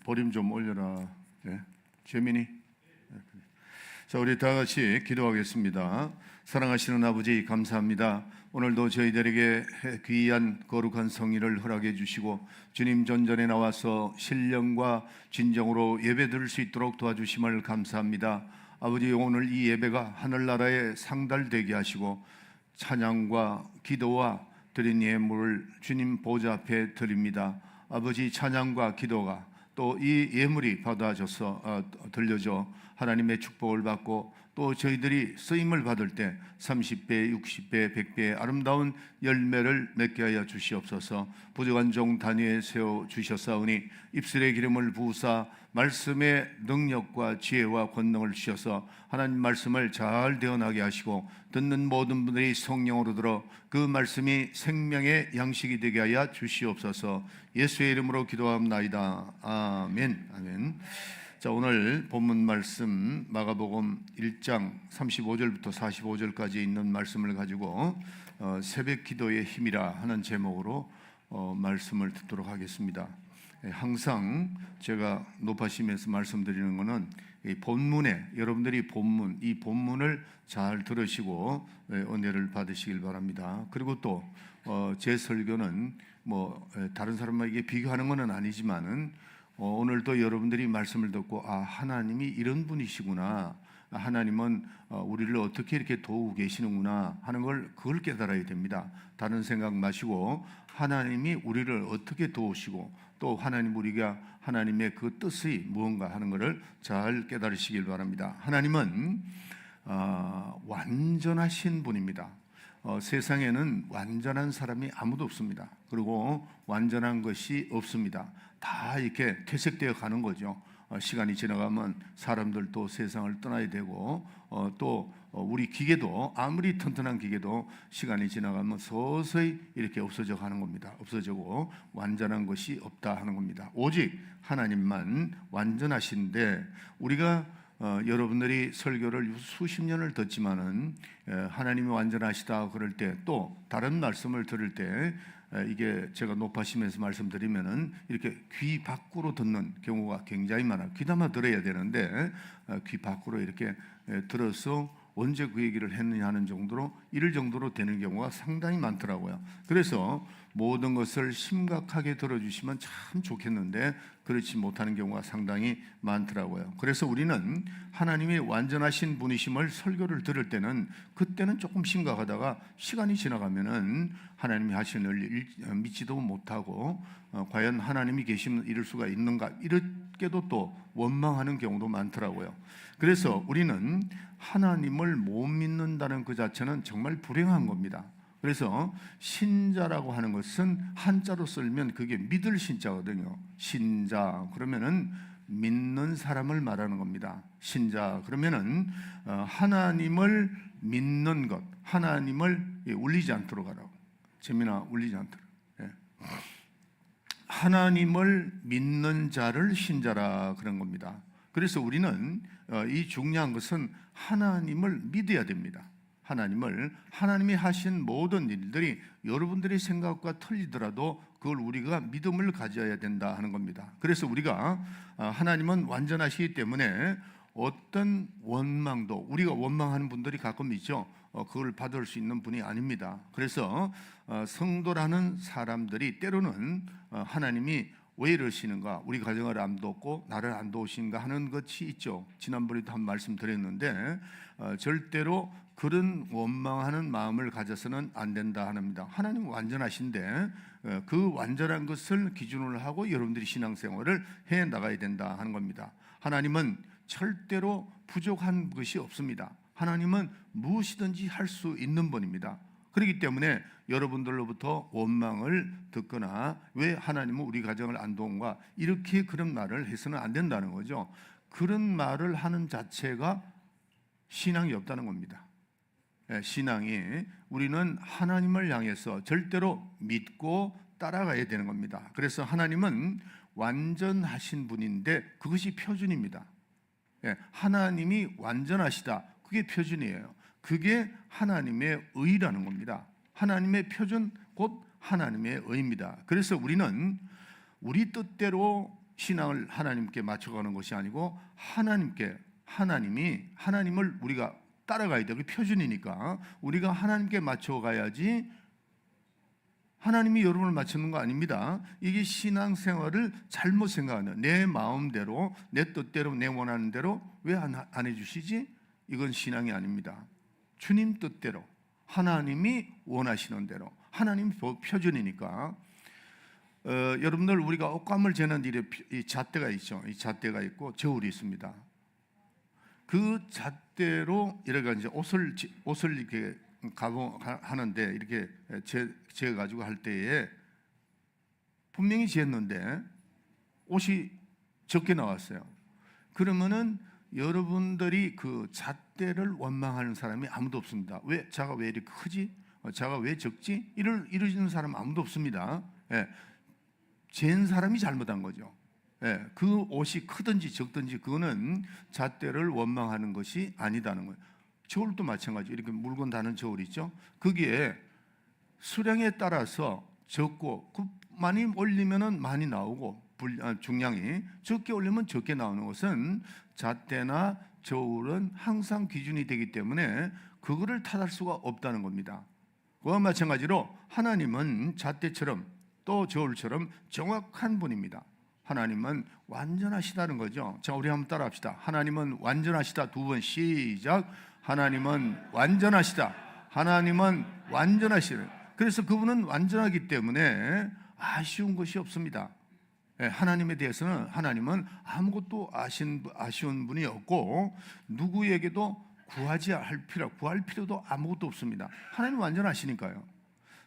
보림 좀 올려라. 재민이. 자, 우리 다 같이 기도하겠습니다. 사랑하시는 아버지, 감사합니다. 오늘도 저희들에게 귀한 거룩한 성의를 허락해 주시고 주님 전전에 나와서 신령과 진정으로 예배 드릴 수 있도록 도와주심을 감사합니다. 아버지, 오늘 이 예배가 하늘나라에 상달되게 하시고 찬양과 기도와 드린 예물을 주님 보좌 앞에 드립니다. 아버지, 찬양과 기도가 또 이 예물이 받아져서 들려져 하나님의 축복을 받고 또 저희들이 쓰임을 받을 때 30배, 60배, 100배의 아름다운 열매를 맺게 하여 주시옵소서. 부족한 종 단위에 세워 주셨사오니 입술의 기름을 부으사 말씀의 능력과 지혜와 권능을 주셔서 하나님 말씀을 잘 대언하게 하시고 듣는 모든 분들이 성령으로 들어 그 말씀이 생명의 양식이 되게 하여 주시옵소서. 예수의 이름으로 기도합나이다. 아멘. 아멘. 자, 오늘 본문 말씀 마가복음 1장 35절부터 45절까지 있는 말씀을 가지고 새벽 기도의 힘이라 하는 제목으로 말씀을 듣도록 하겠습니다. 항상 제가 높아심에서 말씀드리는 것은 이 본문에 여러분들이 이 본문을 잘 들으시고 은혜를 받으시길 바랍니다. 그리고 또 제 설교는 다른 사람에게 비교하는 것은 아니지만은 오늘도 여러분들이 말씀을 듣고 하나님이 이런 분이시구나, 하나님은 우리를 어떻게 이렇게 도우고 계시는구나 하는 그걸 깨달아야 됩니다. 다른 생각 마시고 하나님이 우리를 어떻게 도우시고 또 우리가 하나님의 그 뜻이 무언가 하는 것을 잘 깨달으시길 바랍니다. 하나님은 완전하신 분입니다. 세상에는 완전한 사람이 아무도 없습니다. 그리고 완전한 것이 없습니다. 다 이렇게 퇴색되어 가는 거죠. 시간이 지나가면 사람들도 세상을 떠나야 되고 또 우리 기계도 아무리 튼튼한 기계도 시간이 지나가면 서서히 이렇게 없어져 가는 겁니다. 없어지고 완전한 것이 없다 하는 겁니다. 오직 하나님만 완전하신데 우리가 여러분들이 설교를 수십 년을 듣지만은 하나님이 완전하시다 그럴 때 또 다른 말씀을 들을 때 이게 제가 높아심에서 말씀드리면은 이렇게 귀 밖으로 듣는 경우가 굉장히 많아요. 귀담아 들어야 되는데 귀 밖으로 이렇게 들어서 언제 그 얘기를 했느냐 하는 정도로 이럴 정도로 되는 경우가 상당히 많더라고요. 그래서 모든 것을 심각하게 들어주시면 참 좋겠는데 그렇지 못하는 경우가 상당히 많더라고요. 그래서 우리는 하나님이 완전하신 분이심을 설교를 들을 때는 그때는 조금 심각하다가 시간이 지나가면은 하나님이 하시는 일 믿지도 못하고 과연 하나님이 계시면 이럴 수가 있는가 이렇게도 또 원망하는 경우도 많더라고요. 그래서 우리는 하나님을 못 믿는다는 그 자체는 정말 불행한 겁니다. 그래서 신자라고 하는 것은 한자로 쓸면 그게 믿을 신자거든요. 신자 그러면은 믿는 사람을 말하는 겁니다. 신자 그러면은 하나님을 믿는 것, 하나님을 울리지 않도록 하라고. 재민아, 울리지 않도록. 하나님을 믿는 자를 신자라 그런 겁니다. 그래서 우리는 이 중요한 것은 하나님을 믿어야 됩니다. 하나님이 하신 모든 일들이 여러분들의 생각과 틀리더라도 그걸 우리가 믿음을 가져야 된다 하는 겁니다. 그래서 우리가 하나님은 완전하시기 때문에 어떤 원망도 우리가 원망하는 분들이 가끔 있죠. 그걸 받을 수 있는 분이 아닙니다. 그래서 성도라는 사람들이 때로는 하나님이 왜 이러시는가, 우리 가정을 안 돕고 나를 안 도우시는가 하는 것이 있죠. 지난번에도 한 말씀 드렸는데 절대로 그런 원망하는 마음을 가져서는 안 된다 합니다. 하나님은 완전하신데 그 완전한 것을 기준으로 하고 여러분들이 신앙생활을 해 나가야 된다 하는 겁니다. 하나님은 절대로 부족한 것이 없습니다. 하나님은 무엇이든지 할 수 있는 분입니다. 그렇기 때문에 여러분들로부터 원망을 듣거나 왜 하나님은 우리 가정을 안 도운가 이렇게 그런 말을 해서는 안 된다는 거죠. 그런 말을 하는 자체가 신앙이 없다는 겁니다. 신앙이 우리는 하나님을 향해서 절대로 믿고 따라가야 되는 겁니다. 그래서 하나님은 완전하신 분인데 그것이 표준입니다. 하나님이 완전하시다, 그게 표준이에요. 그게 하나님의 의라는 겁니다. 하나님의 표준 곧 하나님의 의입니다. 그래서 우리는 우리 뜻대로 신앙을 하나님께 맞춰가는 것이 아니고 하나님을 우리가 따라가야 돼. 그게 표준이니까 우리가 하나님께 맞춰가야지 하나님이 여러분을 맞추는 거 아닙니다. 이게 신앙생활을 잘못 생각하는, 내 마음대로 내 뜻대로 내 원하는 대로 왜 안 해주시지? 이건 신앙이 아닙니다. 주님 뜻대로 하나님이 원하시는 대로, 하나님 표준이니까. 여러분들, 우리가 옷감을 재는 일에 이 잣대가 있죠. 이 잣대가 있고 저울이 있습니다. 그 잣대로 이렇게 이제 옷을 이렇게 하는데 이렇게 재 가지고 할 때에 분명히 쟀는데 옷이 적게 나왔어요. 그러면은 여러분들이 그 잣대를 원망하는 사람이 아무도 없습니다. 자가 왜 이렇게 크지? 자가 왜 적지? 이러시는 사람 아무도 없습니다. 잰 사람이 잘못한 거죠. 그 옷이 크든지 적든지 그거는 잣대를 원망하는 것이 아니다는 거예요. 저울도 마찬가지. 이렇게 물건 다는 저울 있죠. 거기에 수량에 따라서 적고 많이 올리면은 많이 나오고 중량이 적게 올리면 적게 나오는 것은 잣대나 저울은 항상 기준이 되기 때문에 그거를 탓할 수가 없다는 겁니다. 그와 마찬가지로 하나님은 잣대처럼 또 저울처럼 정확한 분입니다. 하나님은 완전하시다는 거죠. 자, 우리 한번 따라합시다. 하나님은 완전하시다. 두 번 시작. 하나님은 완전하시다. 하나님은 완전하시다. 그래서 그분은 완전하기 때문에 아쉬운 것이 없습니다. 하나님에 대해서는 하나님은 아무것도 아쉬운 분이 없고 누구에게도 구할 필요도 아무것도 없습니다. 하나님 완전하시니까요.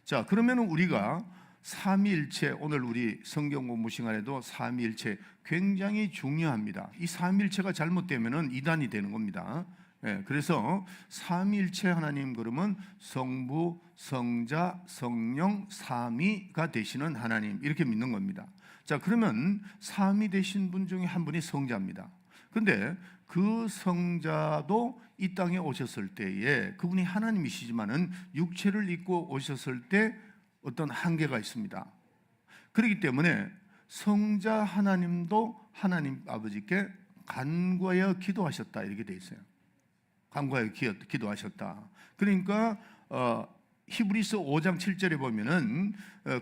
자, 그러면 우리가 삼위일체, 오늘 우리 성경 공부 시간에도 삼위일체 굉장히 중요합니다. 이 삼위일체가 잘못되면은 이단이 되는 겁니다. 그래서 삼위일체 하나님, 그러면 성부, 성자, 성령, 삼위가 되시는 하나님, 이렇게 믿는 겁니다. 자, 그러면 삼위 되신 분 중에 한 분이 성자입니다. 근데 그 성자도 이 땅에 오셨을 때에 그분이 하나님이시지만은 육체를 입고 오셨을 때 어떤 한계가 있습니다. 그렇기 때문에 성자 하나님도 하나님 아버지께 간구하여 기도하셨다, 이렇게 돼 있어요. 간구하여 기도하셨다. 그러니까 히브리서 5장 7절에 보면은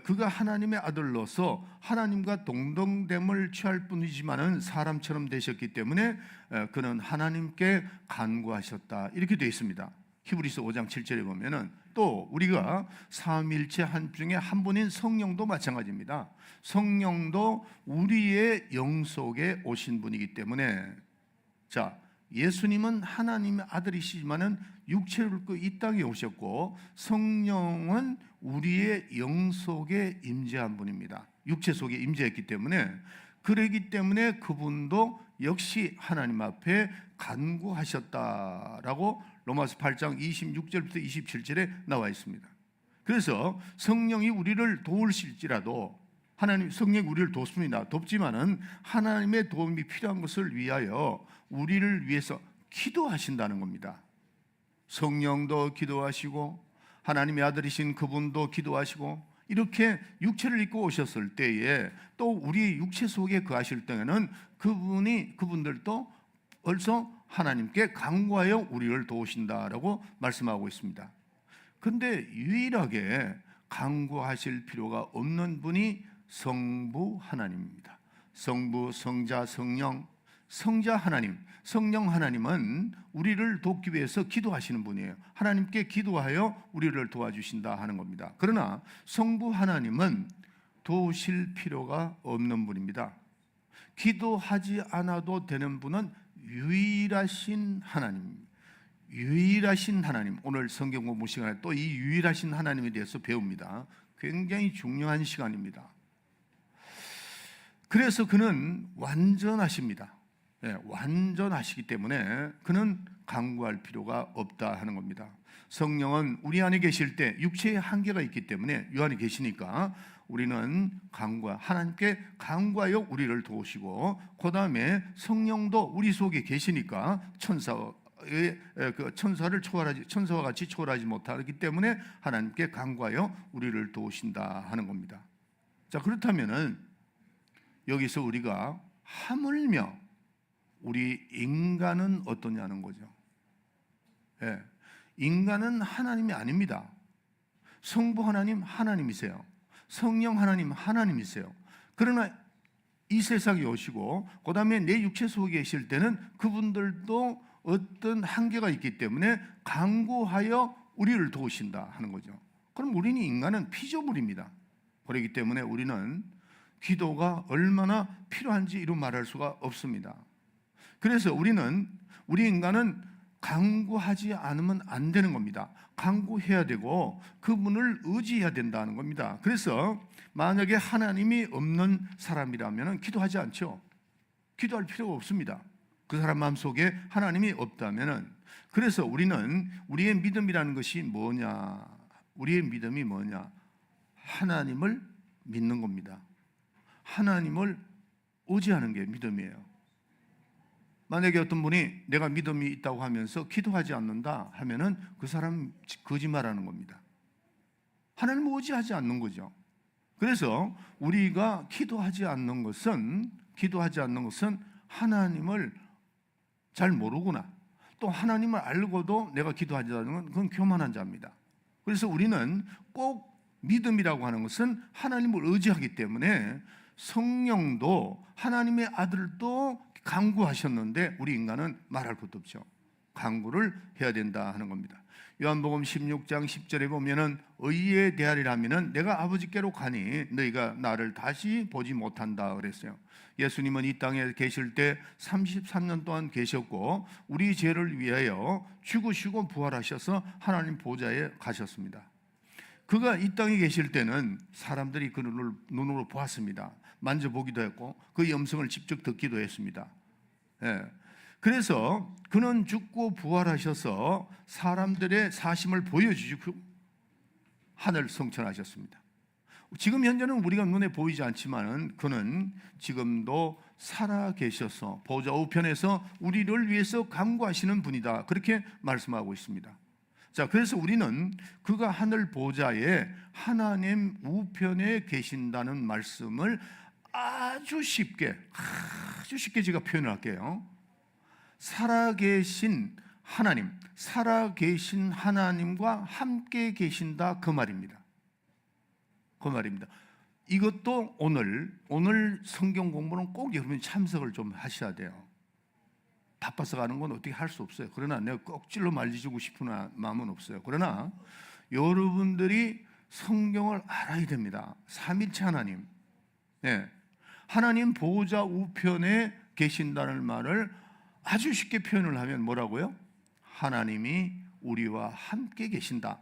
그가 하나님의 아들로서 하나님과 동등됨을 취할 뿐이지만은 사람처럼 되셨기 때문에 그는 하나님께 간구하셨다, 이렇게 되어 있습니다. 히브리서 5장 7절에 보면은 또 우리가 삼위일체 한 중에 한 분인 성령도 마찬가지입니다. 성령도 우리의 영 속에 오신 분이기 때문에, 자, 예수님은 하나님의 아들이시지만은 육체를 입고 이 땅에 오셨고 성령은 우리의 영 속에 임재한 분입니다. 육체 속에 임재했기 때문에, 그러기 때문에 그분도 역시 하나님 앞에 간구하셨다라고 로마서 8장 26절부터 27절에 나와 있습니다. 그래서 성령이 우리를 도우실지라도, 성령이 우리를 돕습니다. 돕지만은 하나님의 도움이 필요한 것을 위하여 우리를 위해서 기도하신다는 겁니다. 성령도 기도하시고 하나님의 아들이신 그분도 기도하시고, 이렇게 육체를 입고 오셨을 때에 또 우리 육체 속에 거하실 때에는 그분들도 벌써 하나님께 간구하여 우리를 도우신다라고 말씀하고 있습니다. 그런데 유일하게 간구하실 필요가 없는 분이 성부 하나님입니다. 성부, 성자, 성령, 성자 하나님, 성령 하나님은 우리를 돕기 위해서 기도하시는 분이에요. 하나님께 기도하여 우리를 도와주신다 하는 겁니다. 그러나 성부 하나님은 도우실 필요가 없는 분입니다. 기도하지 않아도 되는 분은 유일하신 하나님, 유일하신 하나님. 오늘 성경 공부 시간에 또 이 유일하신 하나님에 대해서 배웁니다. 굉장히 중요한 시간입니다. 그래서 그는 완전하십니다. 완전하시기 때문에 그는 간구할 필요가 없다 하는 겁니다. 성령은 우리 안에 계실 때 육체의 한계가 있기 때문에 이 안에 계시니까 우리는 하나님께 간구하여 우리를 도우시고, 그 다음에 성령도 우리 속에 계시니까 천사와 같이 초월하지 못하기 때문에 하나님께 간구하여 우리를 도우신다 하는 겁니다. 자, 그렇다면은 여기서 우리가 하물며 우리 인간은 어떠냐는 거죠. 예, 인간은 하나님이 아닙니다. 성부 하나님 하나님이세요. 성령 하나님 하나님이세요. 그러나 이 세상에 오시고 그 다음에 내 육체 속에 계실 때는 그분들도 어떤 한계가 있기 때문에 강구하여 우리를 도우신다 하는 거죠. 그럼 우리는 인간은 피조물입니다. 그렇기 때문에 우리는 기도가 얼마나 필요한지 이루 말할 수가 없습니다. 그래서 우리 인간은 간구하지 않으면 안 되는 겁니다. 간구해야 되고 그분을 의지해야 된다는 겁니다. 그래서 만약에 하나님이 없는 사람이라면 기도하지 않죠. 기도할 필요가 없습니다. 그 사람 마음속에 하나님이 없다면. 그래서 우리의 믿음이라는 것이 뭐냐? 우리의 믿음이 뭐냐? 하나님을 믿는 겁니다. 하나님을 의지하는 게 믿음이에요. 만약에 어떤 분이 내가 믿음이 있다고 하면서 기도하지 않는다 하면은 그 사람 거짓말하는 겁니다. 하나님을 의지하지 않는 거죠. 그래서 우리가 기도하지 않는 것은 하나님을 잘 모르구나. 또 하나님을 알고도 내가 기도하지 않는 건 그건 교만한 자입니다. 그래서 우리는 꼭 믿음이라고 하는 것은 하나님을 의지하기 때문에 성령도 하나님의 아들도 간구하셨는데 우리 인간은 말할 것도 없죠. 간구를 해야 된다 하는 겁니다. 요한복음 16장 10절에 보면은 의에 대하리라면은 내가 아버지께로 가니 너희가 나를 다시 보지 못한다 그랬어요. 예수님은 이 땅에 계실 때 33년 동안 계셨고 우리 죄를 위하여 죽으시고 부활하셔서 하나님 보좌에 가셨습니다. 그가 이 땅에 계실 때는 사람들이 그 눈으로 보았습니다. 만져보기도 했고 그 음성을 직접 듣기도 했습니다. 예. 그래서 그는 죽고 부활하셔서 사람들의 사심을 보여주시고 하늘 성천하셨습니다. 지금 현재는 우리가 눈에 보이지 않지만 그는 지금도 살아 계셔서 보좌 우편에서 우리를 위해서 간구하시는 분이다. 그렇게 말씀하고 있습니다. 자, 그래서 우리는 그가 하늘 보좌에 하나님 우편에 계신다는 말씀을 아주 쉽게 제가 표현을 할게요. 살아계신 하나님과 함께 계신다 그 말입니다. 그 말입니다. 이것도 오늘 성경 공부는 꼭 여러분이 참석을 좀 하셔야 돼요. 바빠서 가는 건 어떻게 할 수 없어요. 그러나 내가 꼭 찔러 말리주고 싶은 마음은 없어요. 그러나 여러분들이 성경을 알아야 됩니다. 삼위일체 하나님, 네. 하나님 보좌 우편에 계신다는 말을 아주 쉽게 표현을 하면 뭐라고요? 하나님이 우리와 함께 계신다.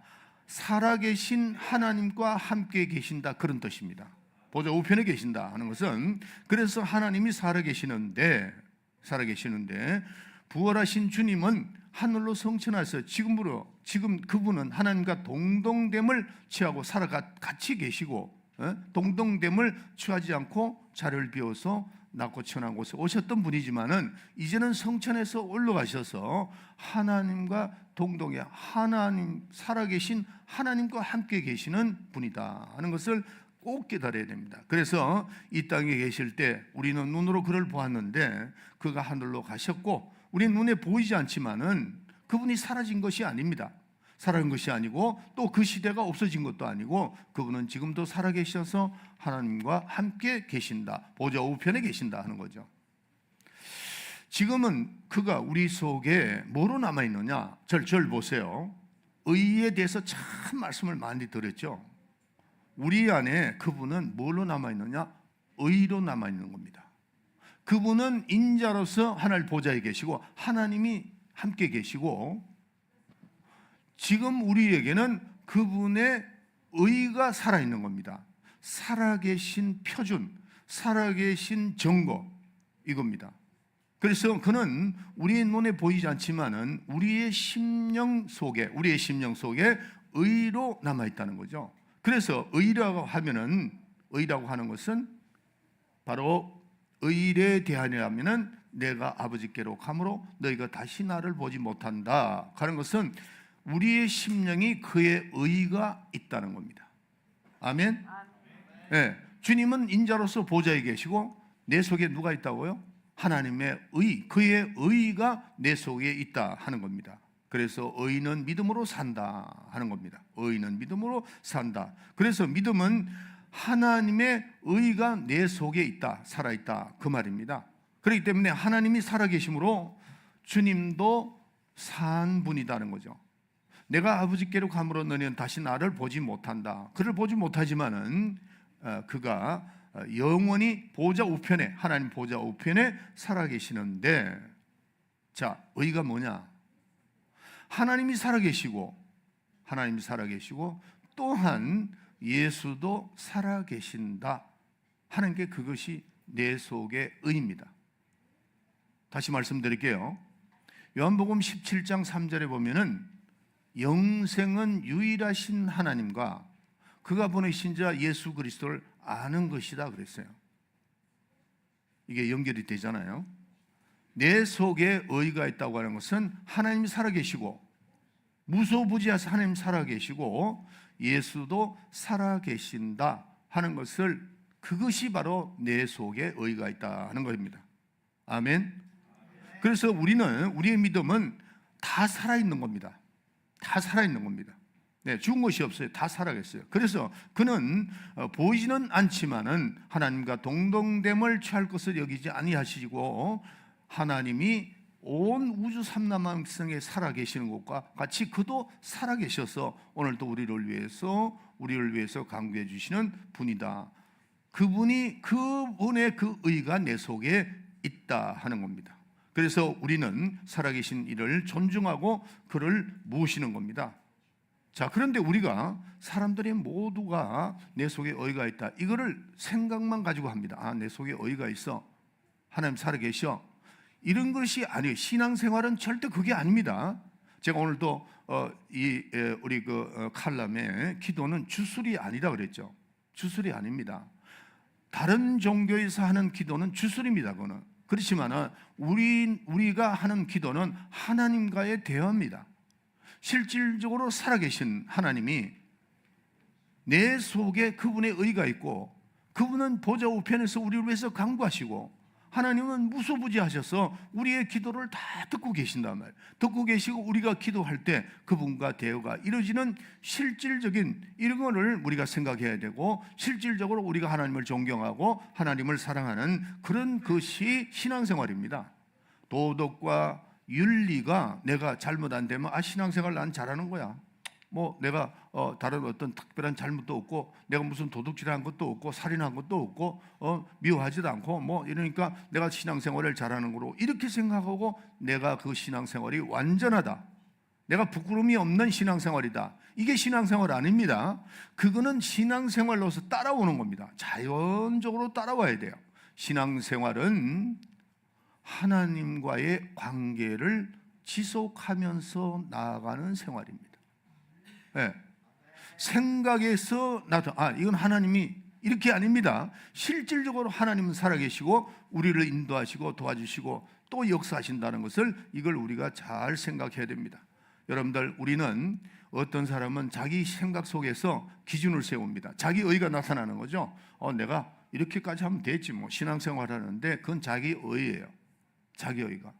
살아계신 하나님과 함께 계신다 그런 뜻입니다. 보좌 우편에 계신다 하는 것은 그래서 하나님이 살아계시는데 부활하신 주님은 하늘로 성천하셔서 지금 그분은 하나님과 동등됨을 취하고 같이 계시고 동등됨을 취하지 않고 자리를 비워서 낮고 천한 곳에 오셨던 분이지만은 이제는 성천에서 올라가셔서 하나님과 동등해 살아계신 하나님과 함께 계시는 분이다 하는 것을 꼭 깨달아야 됩니다. 그래서 이 땅에 계실 때 우리는 눈으로 그를 보았는데 그가 하늘로 가셨고 우리는 눈에 보이지 않지만은 그분이 사라진 것이 아닙니다. 사라진 것이 아니고 또 그 시대가 없어진 것도 아니고 그분은 지금도 살아계셔서 하나님과 함께 계신다. 보좌 우편에 계신다 하는 거죠. 지금은 그가 우리 속에 뭐로 남아있느냐? 절 보세요. 의에 대해서 참 말씀을 많이 드렸죠. 우리 안에 그분은 뭘로 남아있느냐? 의로 남아있는 겁니다. 그분은 인자로서 하늘 보좌에 계시고 하나님이 함께 계시고 지금 우리에게는 그분의 의가 살아있는 겁니다. 살아계신 표준, 살아계신 증거 이겁니다. 그래서 그는 우리의 눈에 보이지 않지만은 우리의 심령 속에 의로 남아있다는 거죠. 그래서 의라고 하는 것은 바로 의에 대하냐면은 내가 아버지께로 가므로 너희가 다시 나를 보지 못한다 하는 것은 우리의 심령이 그의 의가 있다는 겁니다. 아멘. 네, 주님은 인자로서 보좌에 계시고 내 속에 누가 있다고요? 하나님의 의, 그의 의가 내 속에 있다 하는 겁니다. 그래서 의는 믿음으로 산다 하는 겁니다. 의는 믿음으로 산다. 그래서 믿음은 하나님의 의가 내 속에 있다, 살아있다 그 말입니다. 그렇기 때문에 하나님이 살아계심으로 주님도 산 분이다는 거죠. 내가 아버지께로 가므로 너희는 다시 나를 보지 못한다. 그를 보지 못하지만은 그가 영원히 보좌 우편에, 하나님 보좌 우편에 살아계시는데, 자, 의가 뭐냐? 하나님이 살아계시고 또한 예수도 살아계신다 하는 게 그것이 내 속의 의입니다. 다시 말씀드릴게요. 요한복음 17장 3절에 보면은 영생은 유일하신 하나님과 그가 보내신 자 예수 그리스도를 아는 것이다 그랬어요. 이게 연결이 되잖아요. 내 속에 의가 있다고 하는 것은 하나님이 살아계시고, 무소부지하사 하나님 살아계시고 예수도 살아계신다 하는 것을, 그것이 바로 내 속에 의가 있다 하는 것입니다. 아멘. 그래서 우리의 믿음은 다 살아있는 겁니다. 다 살아있는 겁니다. 네, 죽은 것이 없어요. 다 살아겠어요. 그래서 그는 보이지는 않지만은 하나님과 동등됨을 취할 것을 여기지 아니하시고, 하나님이 온 우주 삼라만성에 살아계시는 것과 같이 그도 살아계셔서 오늘도 우리를 위해서 강구해 주시는 분이다. 그분의 그 의가 내 속에 있다 하는 겁니다. 그래서 우리는 살아계신 이를 존중하고 그를 모시는 겁니다. 자, 그런데 우리가 사람들이 모두가 내 속에 의가 있다, 이거를 생각만 가지고 합니다. 아, 내 속에 의가 있어, 하나님 살아계셔, 이런 것이 아니에요. 신앙생활은 절대 그게 아닙니다. 제가 오늘도 우리 칼럼에 기도는 주술이 아니다 그랬죠. 주술이 아닙니다. 다른 종교에서 하는 기도는 주술입니다. 그거는. 그렇지만 우리가 하는 기도는 하나님과의 대화입니다. 실질적으로 살아계신 하나님이 내 속에 그분의 의가 있고, 그분은 보좌 우편에서 우리를 위해서 강구하시고, 하나님은 무소부지하셔서 우리의 기도를 다 듣고 계신단 말이에요. 듣고 계시고 우리가 기도할 때 그분과 대화가 이루어지는 실질적인 이런 거를 우리가 생각해야 되고, 실질적으로 우리가 하나님을 존경하고 하나님을 사랑하는 그런 것이 신앙생활입니다. 도덕과 윤리가 내가 잘못 안 되면 신앙생활 난 잘하는 거야. 뭐 내가 다른 어떤 특별한 잘못도 없고, 내가 무슨 도둑질한 것도 없고, 살인한 것도 없고, 미워하지도 않고, 뭐 이러니까 내가 신앙생활을 잘하는 거로 이렇게 생각하고, 내가 그 신앙생활이 완전하다, 내가 부끄러움이 없는 신앙생활이다, 이게 신앙생활 아닙니다. 그거는 신앙생활로서 따라오는 겁니다. 자연적으로 따라와야 돼요. 신앙생활은 하나님과의 관계를 지속하면서 나아가는 생활입니다. 네. 생각에서 이건 하나님이 이렇게 아닙니다. 실질적으로 하나님은 살아계시고 우리를 인도하시고 도와주시고 또 역사하신다는 것을, 이걸 우리가 잘 생각해야 됩니다. 여러분들, 우리는 어떤 사람은 자기 생각 속에서 기준을 세웁니다. 자기 의가 나타나는 거죠. 내가 이렇게까지 하면 됐지 뭐, 신앙생활 하는데 그건 자기 의예요. 자기 의가.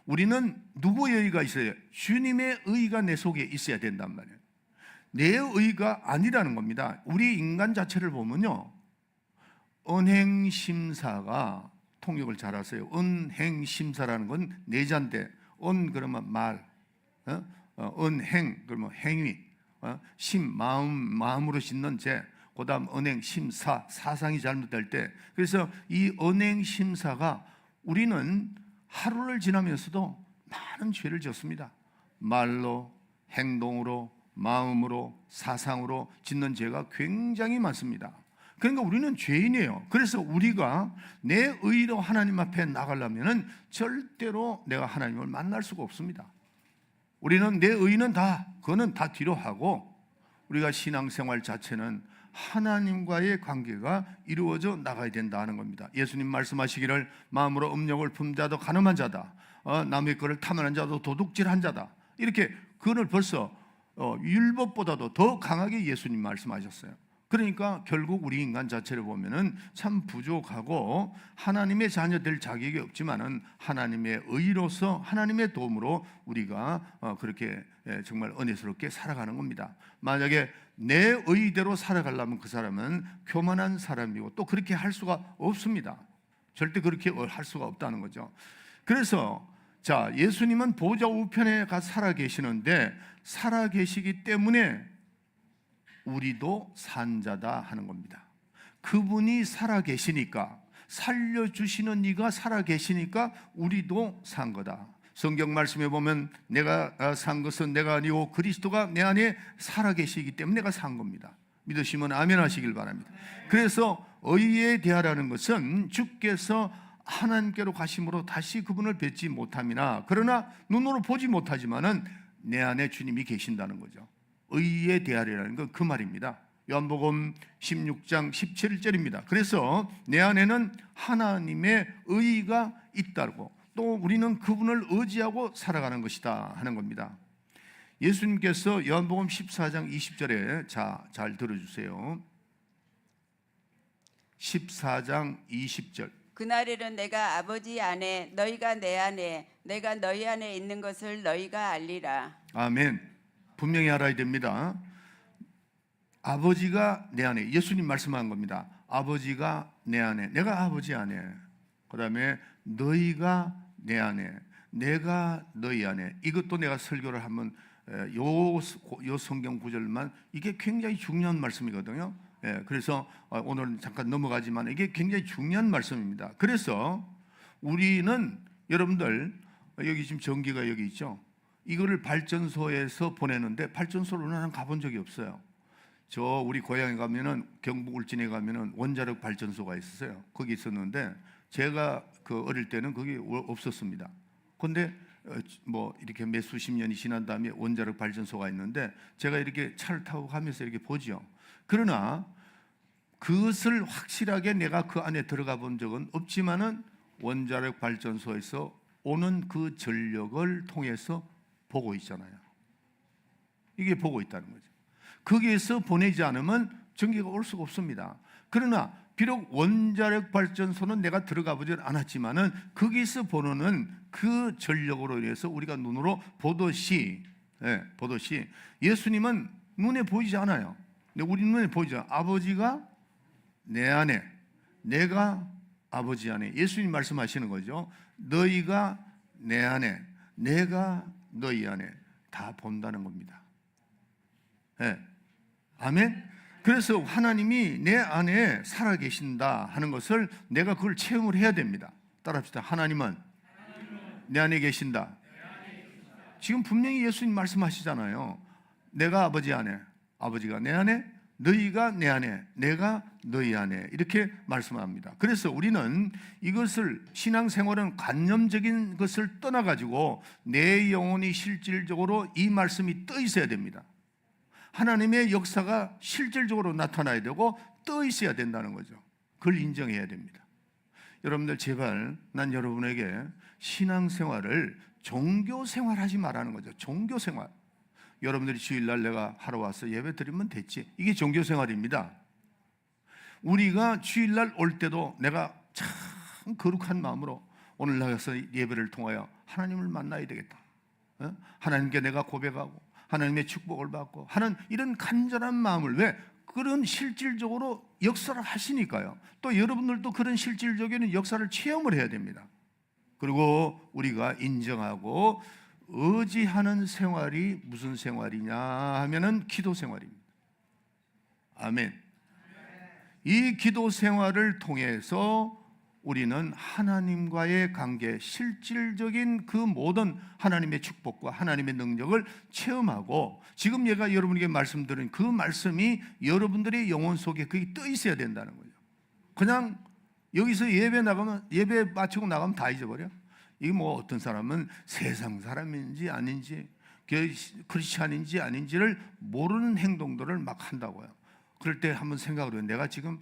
우리는 누구의 의가 있어요? 주님의 의가 내 속에 있어야 된단 말이에요. 내 의가 아니라는 겁니다. 우리 인간 자체를 보면요, 은행심사가 통역을 잘 하세요. 은행심사라는 건 내자인데, 그러면 말, 은행 그러면 행위, 마음으로 짓는 죄, 그 다음 은행심사, 사상이 잘못될 때. 그래서 이 은행심사가, 우리는 하루를 지나면서도 많은 죄를 짓습니다. 말로, 행동으로, 마음으로, 사상으로 짓는 죄가 굉장히 많습니다. 그러니까 우리는 죄인이에요. 그래서 우리가 내 의로 하나님 앞에 나가려면 절대로 내가 하나님을 만날 수가 없습니다. 우리는 내 의는 그거는 다 뒤로 하고, 우리가 신앙생활 자체는 하나님과의 관계가 이루어져 나가야 된다는 겁니다. 예수님 말씀하시기를 마음으로 음욕을 품은 자도 가늠한 자다, 남의 것을 탐하는 자도 도둑질한 자다, 이렇게 그걸 벌써 율법보다도 더 강하게 예수님 말씀하셨어요. 그러니까 결국 우리 인간 자체를 보면은 참 부족하고 하나님의 자녀 될 자격이 없지만은 하나님의 의로서 하나님의 도움으로 우리가 그렇게 정말 은혜스럽게 살아가는 겁니다. 만약에 내 의대로 살아가려면 그 사람은 교만한 사람이고 또 그렇게 할 수가 없습니다. 절대 그렇게 할 수가 없다는 거죠. 그래서 자, 예수님은 보좌 우편에 가 살아 계시는데 살아 계시기 때문에 우리도 산 자다 하는 겁니다. 그분이 살아 계시니까, 살려주시는 이가 살아 계시니까 우리도 산 거다. 성경 말씀에 보면 내가 산 것은 내가 아니고 그리스도가 내 안에 살아 계시기 때문에 내가 산 겁니다. 믿으시면 아멘 하시길 바랍니다. 그래서 의에 대하라는 것은 주께서 하나님께로 가심으로 다시 그분을 뵙지 못함이나, 그러나 눈으로 보지 못하지만은 내 안에 주님이 계신다는 거죠. 의에 대하리라는 건 그 말입니다. 요한복음 16장 17절입니다. 그래서 내 안에는 하나님의 의가 있다고, 또 우리는 그분을 의지하고 살아가는 것이다 하는 겁니다. 예수님께서 요한복음 14장 20절에 잘 들어주세요. 14장 20절. 그날에는 내가 아버지 안에 너희가 내 안에 내가 너희 안에 있는 것을 너희가 알리라. 아멘. 분명히 알아야 됩니다. 아버지가 내 안에, 예수님 말씀한 겁니다. 아버지가 내 안에, 내가 아버지 안에, 그 다음에 너희가 내 안에, 내가 너희 안에. 이것도 내가 설교를 한번 요 성경 구절만, 이게 굉장히 중요한 말씀이거든요. 그래서 오늘 잠깐 넘어가지만 이게 굉장히 중요한 말씀입니다. 그래서 우리는, 여러분들 여기 지금 전기가 여기 있죠. 이거를 발전소에서 보내는데 발전소로는 나는 가본 적이 없어요. 저 우리 고향에 가면은, 경북 울진에 가면은 원자력 발전소가 있었어요. 거기 있었는데 제가 그 어릴 때는 거기 없었습니다. 근데 뭐 이렇게 몇 수십 년이 지난 다음에 원자력 발전소가 있는데 제가 이렇게 차를 타고 가면서 이렇게 보죠. 그러나 그것을 확실하게 내가 그 안에 들어가 본 적은 없지만은 원자력 발전소에서 오는 그 전력을 통해서 보고 있잖아요. 이게 보고 있다는 거죠. 거기에서 보내지 않으면 전기가 올 수가 없습니다. 그러나 비록 원자력 발전소는 내가 들어가 보지 않았지만은 거기서 보는 그 전력으로 인해서 우리가 눈으로 보듯이, 예수님은 눈에 보이지 않아요. 근데 우리 눈에 보이죠. 아버지가 내 안에, 내가 아버지 안에. 예수님 말씀하시는 거죠. 너희가 내 안에, 내가 너희 안에. 다 본다는 겁니다. 아멘. 그래서 하나님이 내 안에 살아 계신다 하는 것을 내가 그걸 체험을 해야 됩니다. 따라합시다. 하나님은 내 안에 계신다. 지금 분명히 예수님 말씀하시잖아요. 내가 아버지 안에, 아버지가 내 안에, 너희가 내 안에, 내가 너희 안에, 이렇게 말씀합니다. 그래서 우리는 이것을, 신앙생활은 관념적인 것을 떠나가지고 내 영혼이 실질적으로 이 말씀이 떠 있어야 됩니다. 하나님의 역사가 실질적으로 나타나야 되고 떠 있어야 된다는 거죠. 그걸 인정해야 됩니다. 여러분들 제발 난 여러분에게 신앙생활을 종교생활하지 말라는 거죠. 종교생활. 여러분들이 주일날 내가 하러 와서 예배 드리면 됐지, 이게 종교생활입니다. 우리가 주일날 올 때도 내가 참 거룩한 마음으로 오늘 나가서 예배를 통하여 하나님을 만나야 되겠다, 하나님께 내가 고백하고 하나님의 축복을 받고 하는 이런 간절한 마음을, 왜? 그런 실질적으로 역사를 하시니까요. 또 여러분들도 그런 실질적인 역사를 체험을 해야 됩니다. 그리고 우리가 인정하고 의지하는 생활이 무슨 생활이냐 하면은 기도 생활입니다. 아멘. 이 기도 생활을 통해서 우리는 하나님과의 관계, 실질적인 그 모든 하나님의 축복과 하나님의 능력을 체험하고, 지금 제가 여러분에게 말씀드린 그 말씀이 여러분들의 영혼 속에 그게 떠 있어야 된다는 거죠. 그냥 여기서 예배 마치고 나가면 다 잊어버려. 이게 뭐 어떤 사람은 세상 사람인지 아닌지, 크리스찬인지 아닌지를 모르는 행동들을 막 한다고요. 그럴 때 한번 생각을 해요. 내가 지금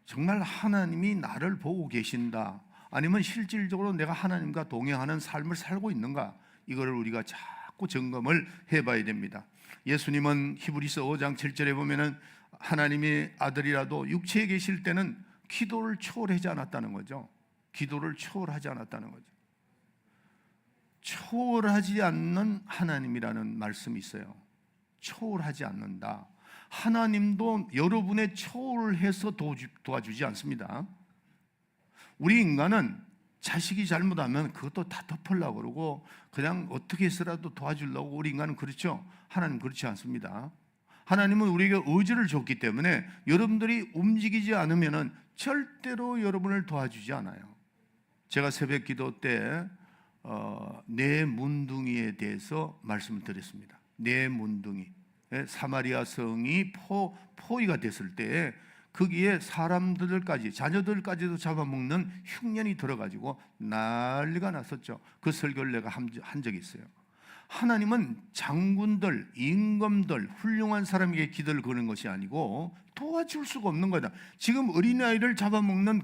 정말 하나님이 나를 보고 계신다, 아니면 실질적으로 내가 하나님과 동행하는 삶을 살고 있는가, 이거를 우리가 자꾸 점검을 해봐야 됩니다. 예수님은 히브리서 5장 7절에 보면은 하나님의 아들이라도 육체에 계실 때는 기도를 초월하지 않았다는 거죠. 기도를 초월하지 않았다는 거죠. 초월하지 않는 하나님이라는 말씀이 있어요. 초월하지 않는다. 하나님도 여러분의 초월해서 도와주지 않습니다. 우리 인간은 자식이 잘못하면 그것도 다 덮으려고 그러고 그냥 어떻게 해서라도 도와주려고, 우리 인간은 그렇죠. 하나님 그렇지 않습니다. 하나님은 우리에게 의지를 줬기 때문에 여러분들이 움직이지 않으면 절대로 여러분을 도와주지 않아요. 제가 새벽 기도 때 네 문둥이에 대해서 말씀을 드렸습니다. 네 문둥이. 사마리아 성이 포위가 됐을 때 거기에 사람들까지, 자녀들까지도 잡아먹는 흉년이 들어가지고 난리가 났었죠. 그 설교를 내가 한 적이 있어요. 하나님은 장군들, 임금들, 훌륭한 사람에게 기도를 거는 것이 아니고 도와줄 수가 없는 거다. 지금 어린아이를 잡아먹는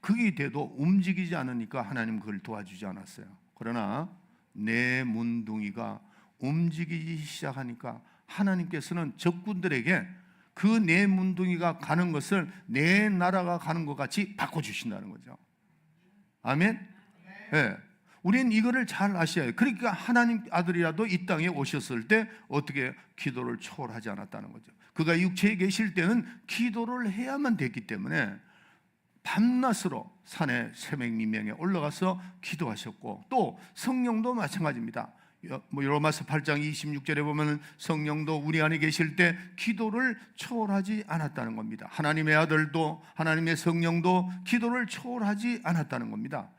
그게 돼도 움직이지 않으니까 하나님 그걸 도와주지 않았어요. 그러나 내 문둥이가 움직이기 시작하니까 하나님께서는 적군들에게 그 내 문둥이가 가는 것을 내 나라가 가는 것 같이 바꿔주신다는 거죠. 아멘? 네. 우리는 이거를 잘 아셔야 해요. 그러니까 하나님 아들이라도 이 땅에 오셨을 때 어떻게 기도를 초월하지 않았다는 거죠. 그가 육체에 계실 때는 기도를 해야만 됐기 때문에 밤낮으로 산에 새벽미명에 올라가서 기도하셨고, 또 성령도 마찬가지입니다. 로마서 8장 26절에 보면 성령도 우리 안에 계실 때 기도를 초월하지 않았다는 겁니다. 하나님의 아들도 하나님의 성령도 기도를 초월하지 않았다는 겁니다.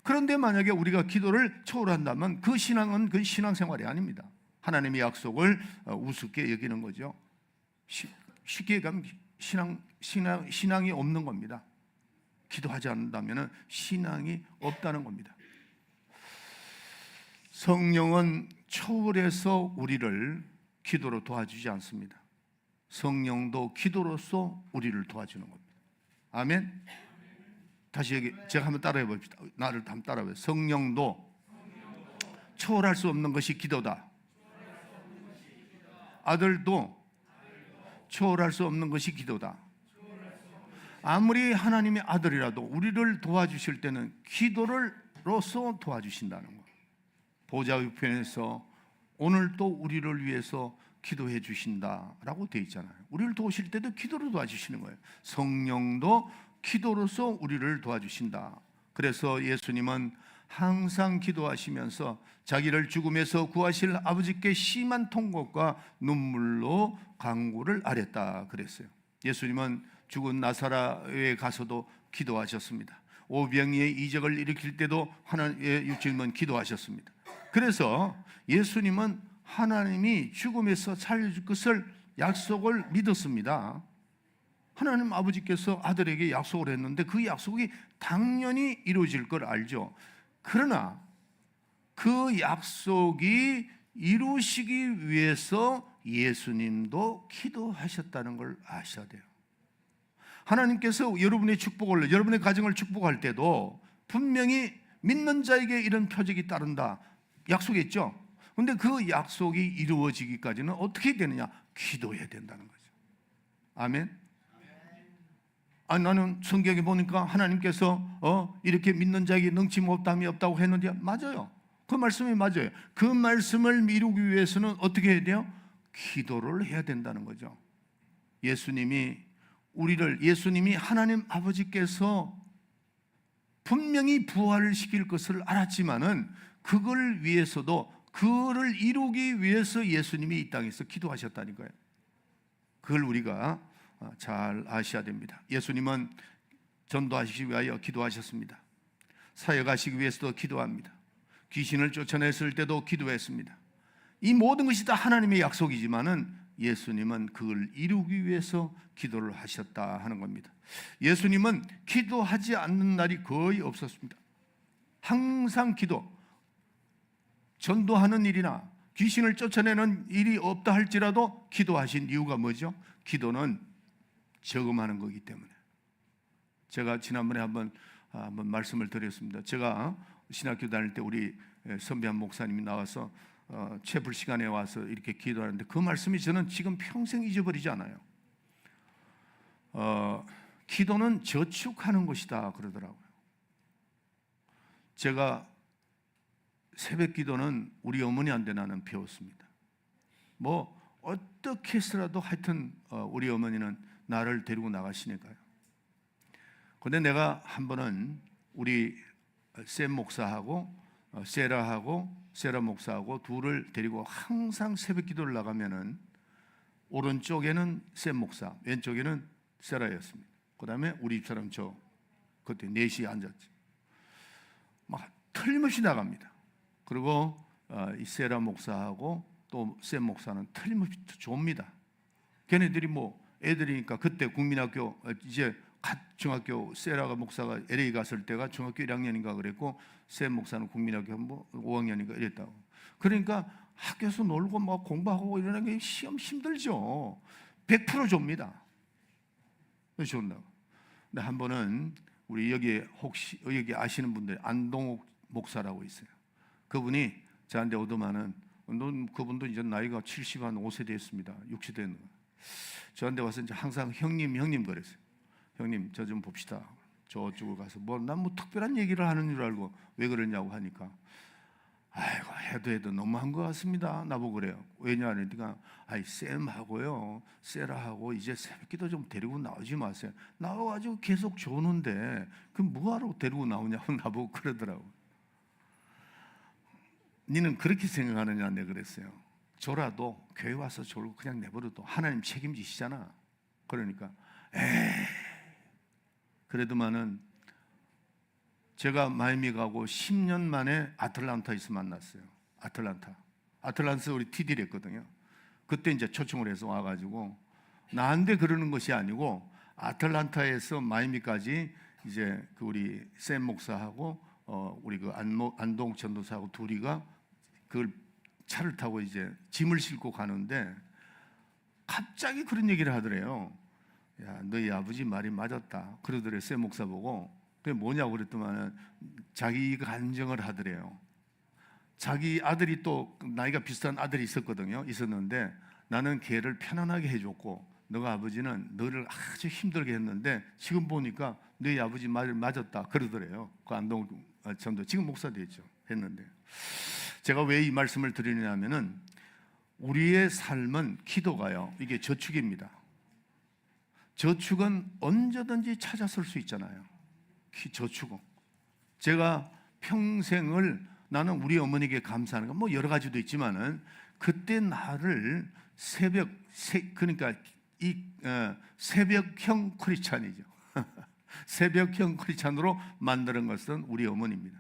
그런데 만약에 우리가 기도를 초월한다면 그 신앙은 그 신앙생활이 아닙니다. 하나님의 약속을 우습게 여기는 거죠. 쉽게 얘기하면 신앙이 없는 겁니다. 기도하지 않는다면 신앙이 없다는 겁니다. 성령은 초월해서 우리를 기도로 도와주지 않습니다. 성령도 기도로서 우리를 도와주는 겁니다. 아멘. 다시 제가 한번 따라해 봅시다. 나를 한번 따라해 보세요. 성령도 초월할 수 없는 것이 기도다. 아들도 초월할 수 없는 것이 기도다. 아무리 하나님의 아들이라도 우리를 도와주실 때는 기도로서 도와주신다는 거. 보좌 우편에서 오늘도 우리를 위해서 기도해 주신다라고 되어 있잖아요. 우리를 도우실 때도 기도로 도와주시는 거예요. 성령도 기도로서 우리를 도와주신다. 그래서 예수님은 항상 기도하시면서 자기를 죽음에서 구하실 아버지께 심한 통곡과 눈물로 간구를 아뢰었다 그랬어요. 예수님은 죽은 나사로에 가서도 기도하셨습니다. 오병이의 이적을 일으킬 때도 하나님의 육신은 기도하셨습니다. 그래서 예수님은 하나님이 죽음에서 살려줄 것을 약속을 믿었습니다. 하나님 아버지께서 아들에게 약속을 했는데 그 약속이 당연히 이루어질 걸 알죠. 그러나 그 약속이 이루시기 위해서 예수님도 기도하셨다는 걸 아셔야 돼요. 하나님께서 여러분의 축복을, 여러분의 가정을 축복할 때도 분명히 믿는 자에게 이런 표적이 따른다 약속했죠. 그런데 그 약속이 이루어지기까지는 어떻게 되느냐? 기도해야 된다는 거죠. 아멘. 나는 성경에 보니까 하나님께서 이렇게 믿는 자에게 능치 못함이 없다고 했는데 맞아요. 그 말씀이 맞아요. 그 말씀을 이루기 위해서는 어떻게 해야 돼요? 기도를 해야 된다는 거죠. 예수님이 하나님 아버지께서 분명히 부활을 시킬 것을 알았지만은 그걸 위해서도 그를 이루기 위해서 예수님이 이 땅에서 기도하셨다니까요. 그걸 우리가 잘 아셔야 됩니다. 예수님은 전도하시기 위하여 기도하셨습니다. 사역하시기 위해서도 기도합니다. 귀신을 쫓아냈을 때도 기도했습니다. 이 모든 것이 다 하나님의 약속이지만은 예수님은 그걸 이루기 위해서 기도를 하셨다 하는 겁니다. 예수님은 기도하지 않는 날이 거의 없었습니다. 항상 기도. 전도하는 일이나 귀신을 쫓아내는 일이 없다 할지라도 기도하신 이유가 뭐죠? 기도는 저금하는 거기 때문에. 제가 지난번에 한번 말씀을 드렸습니다. 제가 신학교 다닐 때 우리 선배 한 목사님이 나와서 채플 시간에 와서 이렇게 기도하는데 그 말씀이 저는 지금 평생 잊어버리지 않아요. 기도는 저축하는 것이다 그러더라고요. 제가 새벽 기도는 우리 어머니한테 나는 배웠습니다. 뭐 어떻게 해서라도 하여튼 우리 어머니는 나를 데리고 나가시니까요. 근데 내가 한 번은 우리 샘 목사하고 세라 목사하고 둘을 데리고 항상 새벽 기도를 나가면은 오른쪽에는 샘 목사, 왼쪽에는 세라였습니다. 그 다음에 우리 집사람 저 그때 넷이 앉았지. 막 틀림없이 나갑니다. 그리고 이 세라 목사하고 또 샘 목사는 틀림없이 좁니다. 걔네들이 뭐 애들이니까 그때 국민학교 이제 중학교 세라가 목사가 LA 갔을 때가 중학교 1학년인가 그랬고 샘 목사는 국민학교 뭐 5학년인가 이랬다고. 그러니까 학교에서 놀고 막 공부하고 이러는 게 시험 힘들죠. 100% 줍니다. 좋나고. 근데 한 번은 우리 여기 혹시 여기 아시는 분들 안동옥 목사라고 있어요. 그분이 저한테 오더만은 그분도 이제 나이가 75세 됐습니다. 60 되는 거. 저한테 와서 이제 항상 형님 그랬어요. 형님 저 좀 봅시다. 저쪽으로 가서 난 뭐 특별한 얘기를 하는 줄 알고 왜 그러냐고 하니까 아이고 해도 너무한 것 같습니다. 나보고 그래요. 왜냐 하니까 쌤하고요 세라하고 이제 새벽기도 좀 데리고 나오지 마세요. 나와가지고 계속 조는데 그럼 뭐하러 데리고 나오냐고 나보고 그러더라고. 니는 그렇게 생각하느냐 내가 그랬어요. 졸아도 교회 와서 졸고 그냥 내버려도 하나님 책임지시잖아. 그러니까 그래도만은 제가 마이애미 가고 10년 만에 아틀란타에서 만났어요. 아틀란타 우리 TD를 했거든요. 그때 이제 초청을 해서 와가지고 나한테 그러는 것이 아니고 아틀란타에서 마이애미까지 이제 그 우리 샘 목사하고 우리 그 안동 전도사하고 둘이가 그걸 차를 타고 이제 짐을 싣고 가는데 갑자기 그런 얘기를 하더래요. 야, 너희 아버지 말이 맞았다. 그러더래요. 샘 목사 보고. 그게 뭐냐고 그랬더만은 자기 간증을 하더래요. 자기 아들이 또 나이가 비슷한 아들이 있었는데 나는 걔를 편안하게 해줬고 너가 아버지는 너를 아주 힘들게 했는데 지금 보니까 너희 아버지 말을 맞았다 그러더래요. 그 안동 전도 지금 목사 됐죠. 했는데 제가 왜 이 말씀을 드리냐면은 우리의 삶은 기도가요. 이게 저축입니다. 저축은 언제든지 찾아 쓸 수 있잖아요. 저축은 제가 평생을 나는 우리 어머니에게 감사하는 건 뭐 여러 가지도 있지만은 그때 나를 그러니까 새벽형 크리스찬이죠. 새벽형 크리스찬으로 만드는 것은 우리 어머니입니다.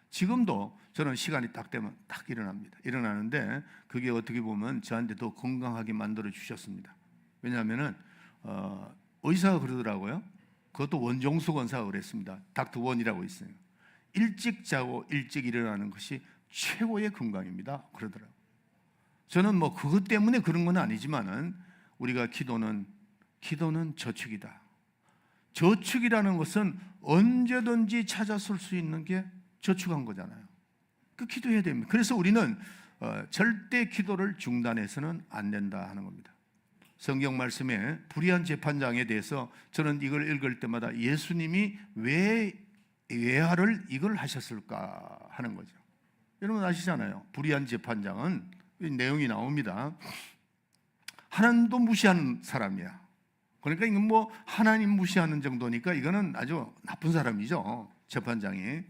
지금도 저는 시간이 딱 되면 딱 일어나는데 그게 어떻게 보면 저한테 더 건강하게 만들어 주셨습니다. 왜냐하면은 의사가 그러더라고요. 그것도 원종수 원사가 그랬습니다. 닥터 원이라고 있어요. 일찍 자고 일찍 일어나는 것이 최고의 건강입니다. 그러더라고요. 저는 뭐 그것 때문에 그런 건 아니지만은 우리가 기도는 저축이다. 저축이라는 것은 언제든지 찾아 쓸 수 있는 게 저축한 거잖아요. 그 기도해야 됩니다. 그래서 우리는 절대 기도를 중단해서는 안 된다 하는 겁니다. 성경 말씀에 불의한 재판장에 대해서 저는 이걸 읽을 때마다 예수님이 왜 예화를 이걸 하셨을까 하는 거죠. 여러분 아시잖아요. 불의한 재판장은 내용이 나옵니다. 하나님도 무시하는 사람이야. 그러니까 이건 뭐 하나님 무시하는 정도니까 이거는 아주 나쁜 사람이죠. 재판장이.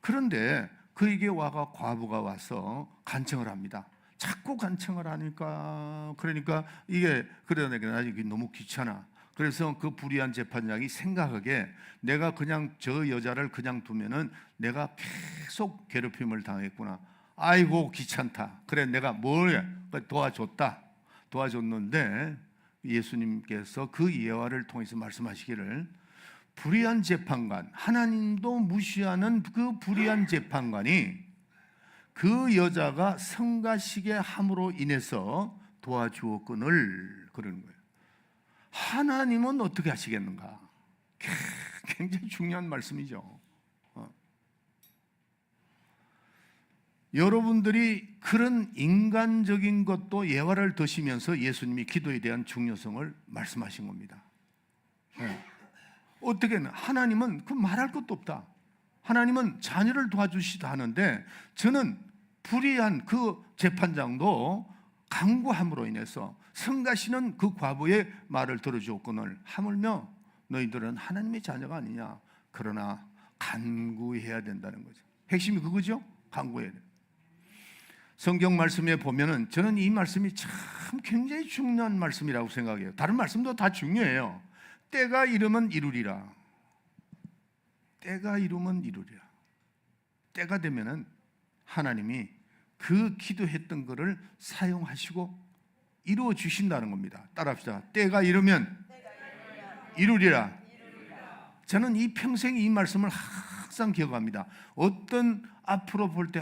그런데 그에게 과부가 와서 간청을 합니다. 자꾸 간청을 하니까 그러니까 이게 나중에 너무 귀찮아. 그래서 그 불의한 재판장이 생각하기에 내가 그냥 저 여자를 그냥 두면은 내가 계속 괴롭힘을 당했구나. 아이고 귀찮다. 그래 내가 도와줬는데 예수님께서 그 예화를 통해서 말씀하시기를 불의한 재판관, 하나님도 무시하는 그 불의한 재판관이 그 여자가 성가시게 함으로 인해서 도와주었거늘 그러는 거예요. 하나님은 어떻게 하시겠는가? 굉장히 중요한 말씀이죠. 여러분들이 그런 인간적인 것도 예화를 드시면서 예수님이 기도에 대한 중요성을 말씀하신 겁니다. 네. 어떻게는 하나님은 그 말할 것도 없다. 하나님은 자녀를 도와주시다 하는데 저는 불의한 그 재판장도 강구함으로 인해서 성가시는 그 과부의 말을 들어주었거늘 하물며 너희들은 하나님의 자녀가 아니냐. 그러나 간구해야 된다는 거죠. 핵심이 그거죠. 간구해야 돼. 성경 말씀에 보면은 저는 이 말씀이 참 굉장히 중요한 말씀이라고 생각해요. 다른 말씀도 다 중요해요. 때가 이르면 이루리라. 때가 이루면 이루리라. 때가 되면은 하나님이 그 기도했던 것을 사용하시고 이루어 주신다는 겁니다. 따라합시다. 때가 이르면 이루리라. 저는 이 평생 이 말씀을 항상 기억합니다. 어떤 앞으로 볼 때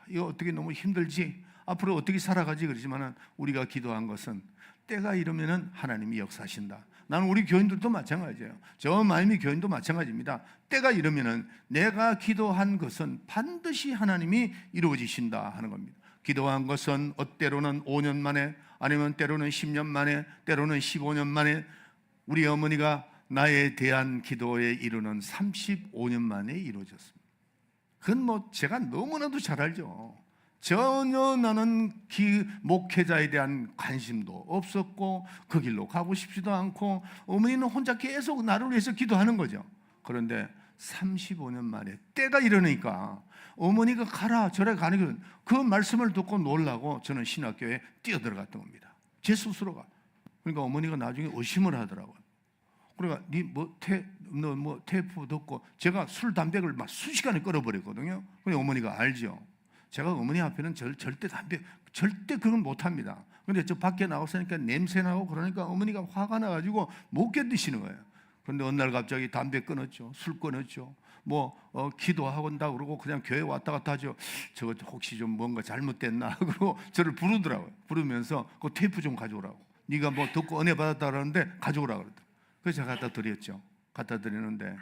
이거 어떻게 너무 힘들지? 앞으로 어떻게 살아가지? 그러지만은 우리가 기도한 것은 때가 이르면은 하나님이 역사하신다. 나는 우리 교인들도 마찬가지예요. 저 마이미 교인도 마찬가지입니다. 때가 이르면은 내가 기도한 것은 반드시 하나님이 이루어지신다 하는 겁니다. 기도한 것은 때로는 5년 만에, 아니면 때로는 10년 만에, 때로는 15년 만에, 우리 어머니가 나에 대한 기도에 이르는 35년 만에 이루어졌습니다. 그건 뭐 제가 너무나도 잘 알죠. 전혀 나는 목회자에 대한 관심도 없었고 그 길로 가고 싶지도 않고 어머니는 혼자 계속 나를 위해서 기도하는 거죠. 그런데 35년 만에 때가 이러니까 어머니가 가라 저래 가는 그 말씀을 듣고 놀라고 저는 신학교에 뛰어들어갔던 겁니다. 제 스스로가. 그러니까 어머니가 나중에 의심을 하더라고요. 그러니까 너 테이프 듣고 제가 술 담배를 막 순식간에 끊어버렸거든요. 근데 어머니가 알죠. 제가 어머니 앞에는 절대 그건 못합니다. 근데 저 밖에 나왔으니까 냄새 나고 그러니까 어머니가 화가 나가지고 못 견디시는 거예요. 그런데 어느 날 갑자기 담배 끊었죠. 술 끊었죠. 기도하고 온다고 그러고 그냥 교회 왔다 갔다 하죠. 저거 혹시 좀 뭔가 잘못됐나 그러고 저를 부르더라고요. 부르면서 그 테이프 좀 가져오라고. 네가 뭐 듣고 은혜 받았다 그러는데 가져오라고 그러더라고요. 그래서 제가 갖다 드렸죠. 갖다 드리는데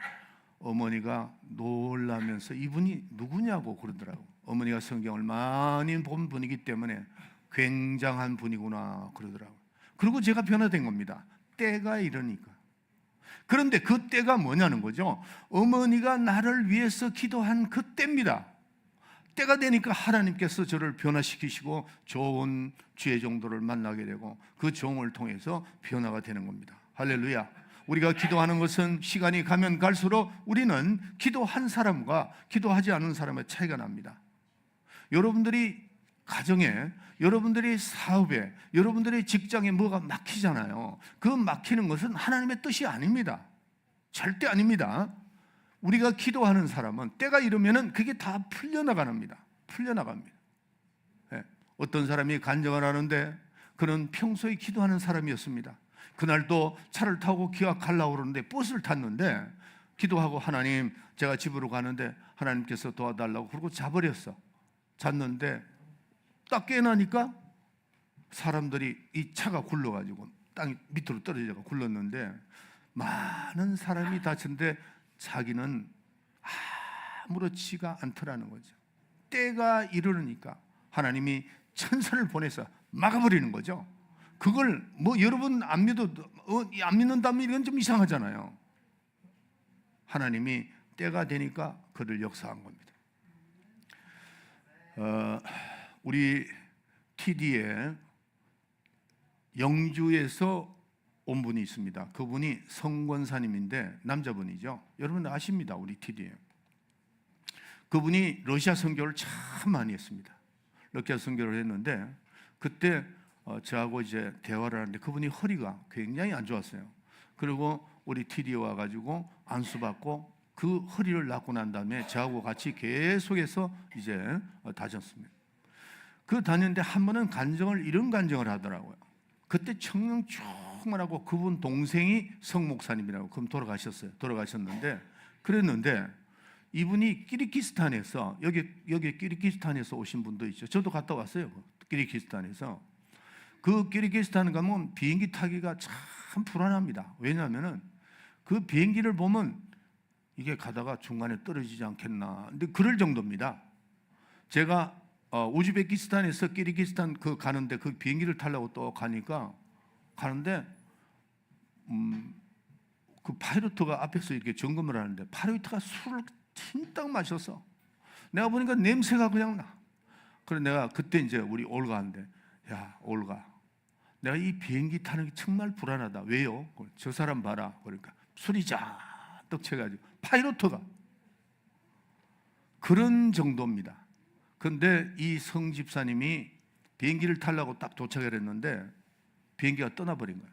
어머니가 놀라면서 이분이 누구냐고 그러더라고요. 어머니가 성경을 많이 본 분이기 때문에 굉장한 분이구나 그러더라고요. 그리고 제가 변화된 겁니다. 때가 이러니까. 그런데 그 때가 뭐냐는 거죠. 어머니가 나를 위해서 기도한 그 때입니다. 때가 되니까 하나님께서 저를 변화시키시고 좋은 주의 종들을 만나게 되고 그 종을 통해서 변화가 되는 겁니다. 할렐루야. 우리가 기도하는 것은 시간이 가면 갈수록 우리는 기도한 사람과 기도하지 않은 사람의 차이가 납니다. 여러분들이 가정에, 여러분들이 사업에, 여러분들의 직장에 뭐가 막히잖아요. 그 막히는 것은 하나님의 뜻이 아닙니다. 절대 아닙니다. 우리가 기도하는 사람은 때가 이르면은 그게 다 풀려나갑니다. 풀려나갑니다. 네. 어떤 사람이 간증을 하는데 그는 평소에 기도하는 사람이었습니다. 그날도 차를 타고 기가 가려고 그러는데 버스를 탔는데 기도하고 하나님 제가 집으로 가는데 하나님께서 도와달라고 그러고 자버렸어. 잤는데 딱 깨나니까 사람들이 이 차가 굴러가지고 땅이 밑으로 떨어져가 굴렀는데 많은 사람이 다쳤는데 자기는 아무렇지가 않더라는 거죠. 때가 이르니까 하나님이 천사를 보내서 막아버리는 거죠. 그걸 뭐 여러분 안 믿는다면 이건 좀 이상하잖아요. 하나님이 때가 되니까 그를 역사한 겁니다. 우리 TD에 영주에서 온 분이 있습니다. 그분이 성권사님인데 남자분이죠. 여러분 아십니다. 우리 TD에. 그분이 러시아 선교를 참 많이 했습니다. 러시아 선교를 했는데 그때 저하고 이제 대화를 하는데 그분이 허리가 굉장히 안 좋았어요. 그리고 우리 TD에 와가지고 안수받고 그 허리를 낫고 난 다음에 저하고 같이 계속해서 이제 다녔습니다. 그 다녔는데 한 번은 이런 간증을 하더라고요. 그때 청령 충만하고 그분 동생이 성 목사님이라고 그럼 돌아가셨는데 그랬는데 이분이 키르기스탄에서 여기 키르기스탄에서 오신 분도 있죠. 저도 갔다 왔어요. 키르기스탄에서. 그 키르기스탄 가면 비행기 타기가 참 불안합니다. 왜냐하면은 그 비행기를 보면 이게 가다가 중간에 떨어지지 않겠나. 근데 그럴 정도입니다. 제가 우즈베키스탄에서 키르기스탄 그 가는데 그 비행기를 타려고 또 가는데 그 파이로트가 앞에서 이렇게 점검을 하는데 파이로트가 술을 틴딱 마셔서 내가 보니까 냄새가 그냥 나. 그래 내가 그때 이제 우리 올가한테 야 올가 내가 이 비행기 타는 게 정말 불안하다. 왜요? 저 사람 봐라. 그러니까 술이 잔뜩 채가지고 파이로트가 그런 정도입니다. 그런데 이 성 집사님이 비행기를 타려고 딱 도착을 했는데 비행기가 떠나버린 거예요.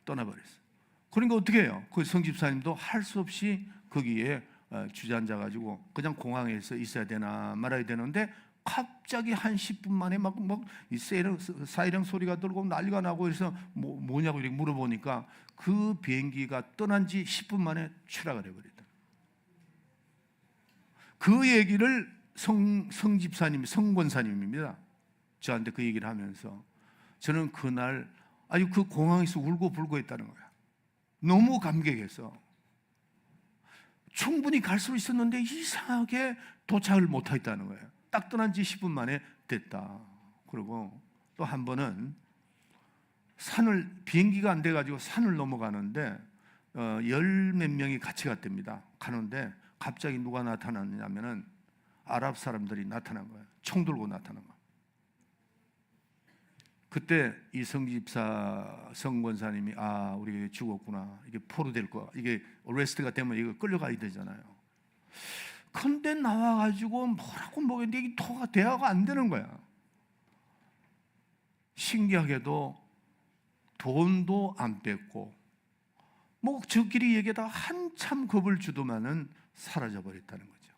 떠나버렸어요. 그러니까 어떻게 해요? 그 성 집사님도 할 수 없이 거기에 주저앉아가지고 그냥 공항에서 있어야 되나 말아야 되는데 갑자기 한 10분 만에 막 이 사이렌 소리가 들고 난리가 나고 그래서 뭐냐고 이렇게 물어보니까 그 비행기가 떠난 지 10분 만에 추락을 해버렸다. 그 얘기를 성 집사님, 성 권사님입니다. 저한테 그 얘기를 하면서 저는 그날 아주 그 공항에서 울고 불고 했다는 거야. 너무 감격해서 충분히 갈 수 있었는데 이상하게 도착을 못했다는 거예요. 딱 떠난 지 10분 만에 됐다. 그리고 또 한 번은 비행기가 안 돼가지고 산을 넘어가는데 열 몇 명이 같이 갔답니다. 가는데 갑자기 누가 나타났냐면은 아랍 사람들이 나타난 거예요. 총 들고 나타난 거예요. 그때 이 성집사 성권사님이 우리 죽었구나. 이게 포로될 거야. 이게 어레스트가 되면 이거 끌려가야 되잖아요. 근데 나와가지고 뭐라고 먹였는데 이게 대화가 안 되는 거야. 신기하게도 돈도 안 뺐고 뭐 저끼리 얘기하다가 한참 겁을 주더만은 사라져 버렸다는 거죠.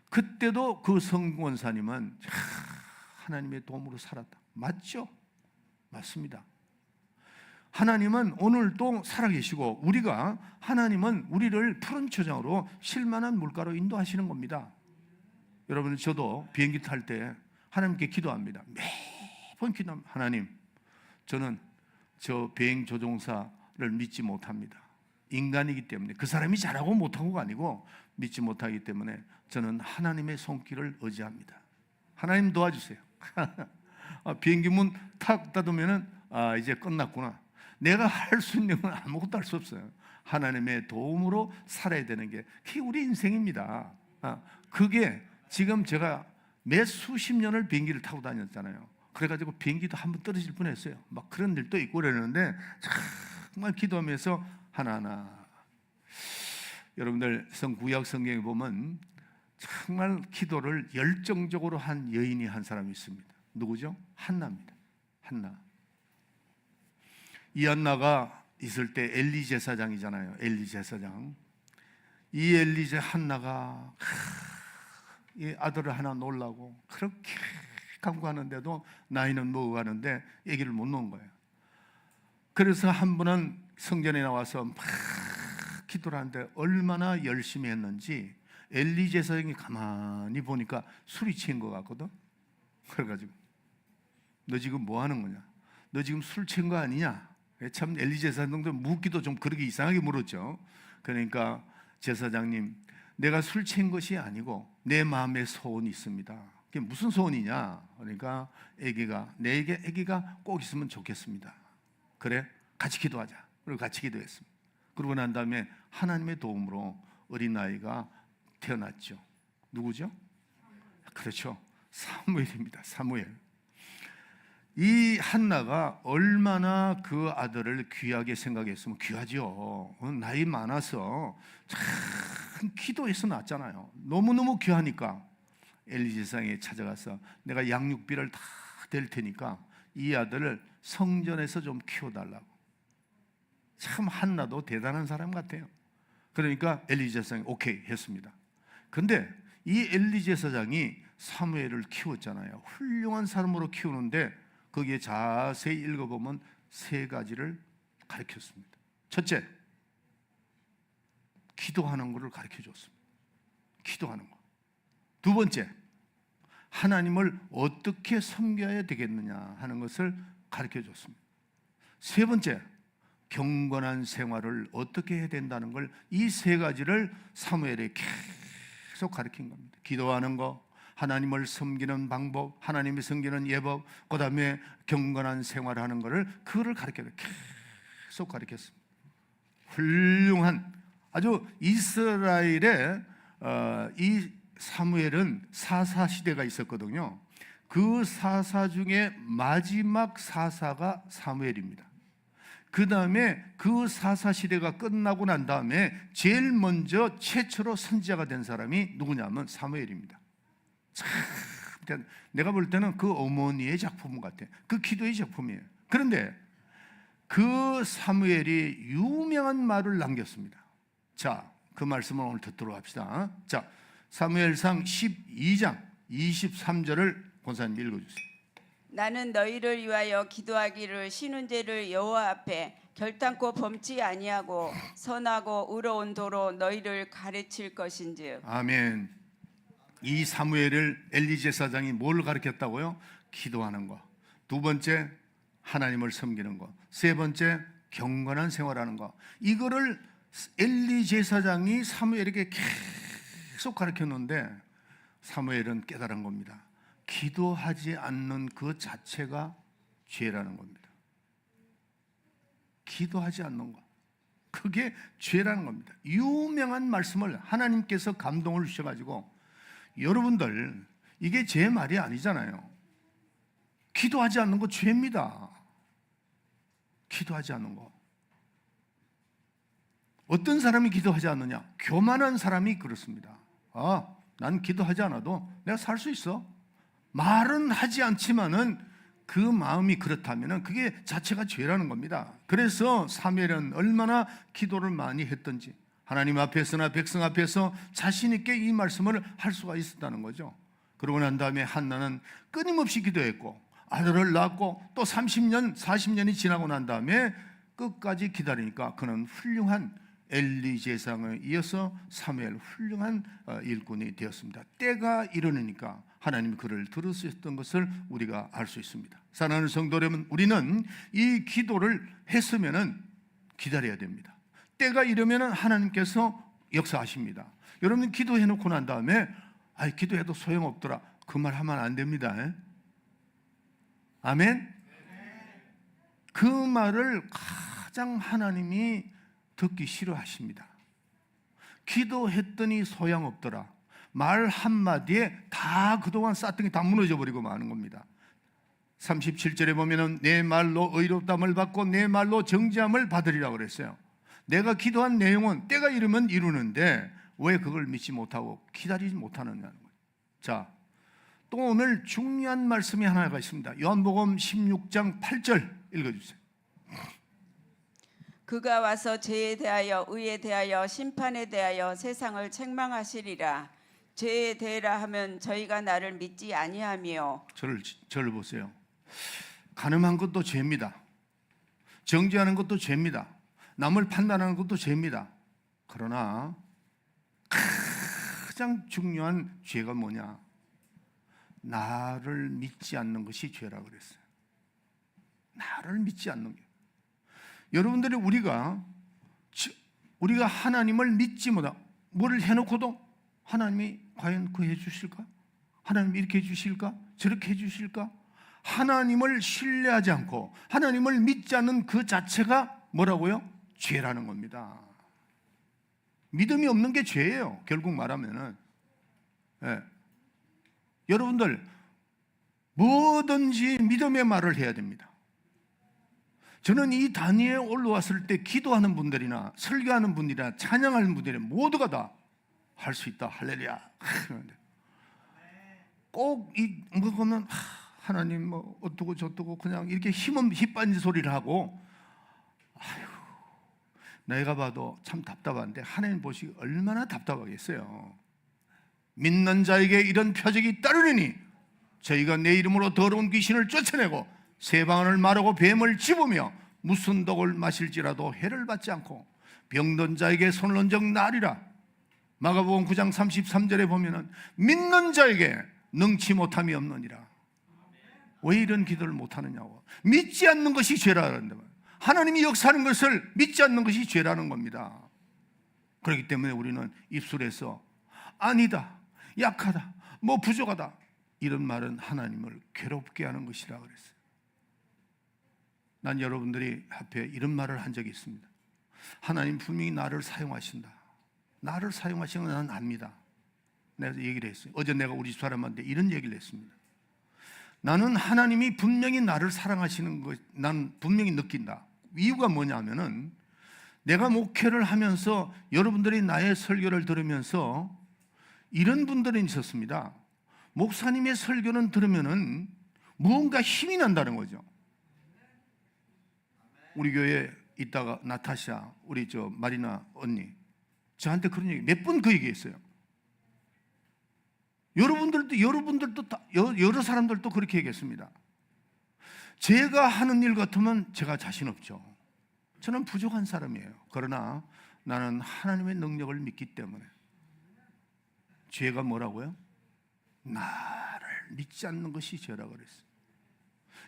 그때도 그 성권사님은 하나님의 도움으로 살았다. 맞죠? 맞습니다. 하나님은 오늘도 살아계시고 하나님은 우리를 푸른 초장으로 쉴만한 물가로 인도하시는 겁니다. 여러분 저도 비행기 탈 때 하나님께 기도합니다. 매번 기도합니다. 하나님 저는 저 비행 조종사를 믿지 못합니다. 인간이기 때문에 그 사람이 잘하고 못하고가 아니고 믿지 못하기 때문에 저는 하나님의 손길을 의지합니다. 하나님 도와주세요. 비행기 문 탁 닫으면은 이제 끝났구나. 내가 할 수 있는 건 아무것도 할 수 없어요. 하나님의 도움으로 살아야 되는 게 그게 우리 인생입니다. 그게 지금 제가 몇 수십 년을 비행기를 타고 다녔잖아요. 그래가지고 비행기도 한번 떨어질 뻔했어요. 막 그런 일도 있고 그러는데 정말 기도하면서 하나하나 여러분들 구약 성경에 보면 정말 기도를 열정적으로 한 여인이 한 사람이 있습니다. 누구죠? 한나입니다. 한나. 이 한나가 있을 때 엘리 제사장이잖아요. 엘리 제사장. 이 엘리 한나가 이 아들을 하나 놓으려고 그렇게 간구하는데도 나이는 먹어가는데 아기를 못 놓은 거예요. 그래서 한 번은 성전에 나와서 막 기도를 하는데 얼마나 열심히 했는지 엘리 제사장이 가만히 보니까 술이 취한 것 같거든. 그래가지고 너 지금 뭐 하는 거냐? 너 지금 술 취한 거 아니냐? 참 엘리 제사장도 묻기도 좀 그렇게 이상하게 물었죠. 그러니까 제사장님, 내가 술 취한 것이 아니고 내 마음에 소원이 있습니다. 그게 무슨 소원이냐? 그러니까 내게 아기가 꼭 있으면 좋겠습니다. 그래? 같이 기도하자. 그리고 같이 기도했습니다. 그러고 난 다음에 하나님의 도움으로 어린아이가 태어났죠. 누구죠? 그렇죠. 사무엘입니다. 사무엘. 이 한나가 얼마나 그 아들을 귀하게 생각했으면 귀하죠. 나이 많아서 참 기도해서 낳았잖아요. 너무너무 귀하니까 엘리 제사장에 찾아가서 내가 양육비를 다 댈 테니까 이 아들을 성전에서 좀 키워달라고. 참 한나도 대단한 사람 같아요. 그러니까 엘리 제사장이 오케이 했습니다. 근데 이 엘리 제사장이 사무엘을 키웠잖아요. 훌륭한 사람으로 키우는데 거기에 자세히 읽어보면 세 가지를 가르쳤습니다. 첫째, 기도하는 것을 가르쳐줬습니다. 기도하는 것. 두 번째, 하나님을 어떻게 섬겨야 되겠느냐 하는 것을 가르쳐줬습니다. 세 번째, 경건한 생활을 어떻게 해야 된다는 걸 이 세 가지를 사무엘에 계속 가르친 겁니다. 기도하는 거, 하나님을 섬기는 방법, 하나님을 섬기는 예법, 그 다음에 경건한 생활하는 것을 그거를 가르쳐요. 계속 가르쳤습니다. 훌륭한 아주 이스라엘의 이 사무엘은 사사 시대가 있었거든요. 그 사사 중에 마지막 사사가 사무엘입니다. 그 다음에 그 사사 시대가 끝나고 난 다음에 제일 먼저 최초로 선지자가 된 사람이 누구냐면 사무엘입니다. 참, 내가 볼 때는 그 어머니의 작품 같아. 그 기도의 작품이에요. 그런데 그 사무엘이 유명한 말을 남겼습니다. 자, 그 말씀을 오늘 듣도록 합시다. 자, 사무엘상 12장 23절을 권사님 읽어주세요. 나는 너희를 위하여 기도하기를 쉬는 죄를 여호와 앞에 결단코 범치 아니하고 선하고 의로운 도로 너희를 가르칠 것인즉. 아멘. 이 사무엘을 엘리 제사장이 뭘 가르쳤다고요? 기도하는 거. 두 번째, 하나님을 섬기는 거. 세 번째, 경건한 생활하는 거. 이거를 엘리 제사장이 사무엘에게 계속 가르쳤는데 사무엘은 깨달은 겁니다. 기도하지 않는 그 자체가 죄라는 겁니다. 기도하지 않는 거, 그게 죄라는 겁니다. 유명한 말씀을 하나님께서 감동을 주셔가지고, 여러분들 이게 제 말이 아니잖아요. 기도하지 않는 거 죄입니다. 기도하지 않는 거. 어떤 사람이 기도하지 않느냐? 교만한 사람이 그렇습니다. 난 기도하지 않아도 내가 살 수 있어. 말은 하지 않지만은 그 마음이 그렇다면은 그게 자체가 죄라는 겁니다. 그래서 사무엘은 얼마나 기도를 많이 했던지 하나님 앞에서나 백성 앞에서 자신 있게 이 말씀을 할 수가 있었다는 거죠. 그러고 난 다음에 한나는 끊임없이 기도했고 아들을 낳았고 또 30년, 40년이 지나고 난 다음에 끝까지 기다리니까 그는 훌륭한 엘리 제사장에 이어서 사무엘 훌륭한 일꾼이 되었습니다. 때가 이르니까 하나님이 그를 들으셨던 것을 우리가 알 수 있습니다. 사랑하는 성도 여러분, 우리는 이 기도를 했으면은 기다려야 됩니다. 때가 이르면은 하나님께서 역사하십니다. 여러분 기도해 놓고 난 다음에 기도해도 소용없더라, 그 말 하면 안 됩니다. 아멘. 그 말을 가장 하나님이 듣기 싫어하십니다. 기도했더니 소용없더라, 말 한마디에 다 그동안 쌓던 게 다 무너져 버리고 마는 겁니다. 37절에 보면은 내 말로 의롭다함을 받고 내 말로 정죄함을 받으리라고 그랬어요. 내가 기도한 내용은 때가 이르면 이루는데 왜 그걸 믿지 못하고 기다리지 못하느냐는 거예요. 자, 또 오늘 중요한 말씀이 하나가 있습니다. 요한복음 16장 8절 읽어주세요. 그가 와서 죄에 대하여 의에 대하여 심판에 대하여 세상을 책망하시리라. 죄에 대하라 하면 저희가 나를 믿지 아니하며. 저를 보세요. 가늠한 것도 죄입니다. 정죄하는 것도 죄입니다. 남을 판단하는 것도 죄입니다. 그러나 가장 중요한 죄가 뭐냐? 나를 믿지 않는 것이 죄라고 그랬어요. 나를 믿지 않는 게. 여러분들이 우리가 하나님을 믿지 못하, 뭐를 해놓고도 하나님이 과연 그 해주실까? 하나님이 이렇게 해주실까? 저렇게 해주실까? 하나님을 신뢰하지 않고 하나님을 믿지 않는 그 자체가 뭐라고요? 죄라는 겁니다. 믿음이 없는 게 죄예요. 결국 말하면은. 여러분들 뭐든지 믿음의 말을 해야 됩니다. 저는 이 단위에 올라왔을 때 기도하는 분들이나 설교하는 분들이나 찬양하는 분들이 모두가 다 할 수 있다, 할렐루야. 꼭 뭐거는 하나님 뭐 어떠고 저떠고 그냥 이렇게 힘 빠진 소리를 하고, 내가 봐도 참 답답한데 하나님 보시기 얼마나 답답하겠어요. 믿는 자에게 이런 표적이 따르리니 저희가 내 이름으로 더러운 귀신을 쫓아내고 새방울을 마르고 뱀을 집으며 무슨 독을 마실지라도 해를 받지 않고 병든 자에게 손을 얹어 나으리라. 마가복음 9장 33절에 보면은 믿는 자에게 능치 못함이 없느니라. 왜 이런 기도를 못하느냐고. 믿지 않는 것이 죄라는 거예요. 하나님이 역사하는 것을 믿지 않는 것이 죄라는 겁니다. 그렇기 때문에 우리는 입술에서 아니다, 약하다, 뭐 부족하다, 이런 말은 하나님을 괴롭게 하는 것이라 그랬어요. 난 여러분들이 앞에 이런 말을 한 적이 있습니다. 하나님 분명히 나를 사용하신다. 나를 사용하시는 건 난 압니다. 내가 얘기를 했어요. 어제 내가 우리 집 사람한테 이런 얘기를 했습니다. 나는 하나님이 분명히 나를 사랑하시는 것, 난 분명히 느낀다. 이유가 뭐냐면은 내가 목회를 하면서 여러분들이 나의 설교를 들으면서 이런 분들이 있었습니다. 목사님의 설교는 들으면은 무언가 힘이 난다는 거죠. 우리 교회에 있다가 나타샤, 우리 마리나 언니, 저한테 그런 얘기 몇 번 그 얘기했어요. 여러분들도 여러 사람들도 그렇게 얘기했습니다. 제가 하는 일 같으면 제가 자신 없죠. 저는 부족한 사람이에요. 그러나 나는 하나님의 능력을 믿기 때문에. 죄가 뭐라고요? 나를 믿지 않는 것이 죄라고 그랬어요.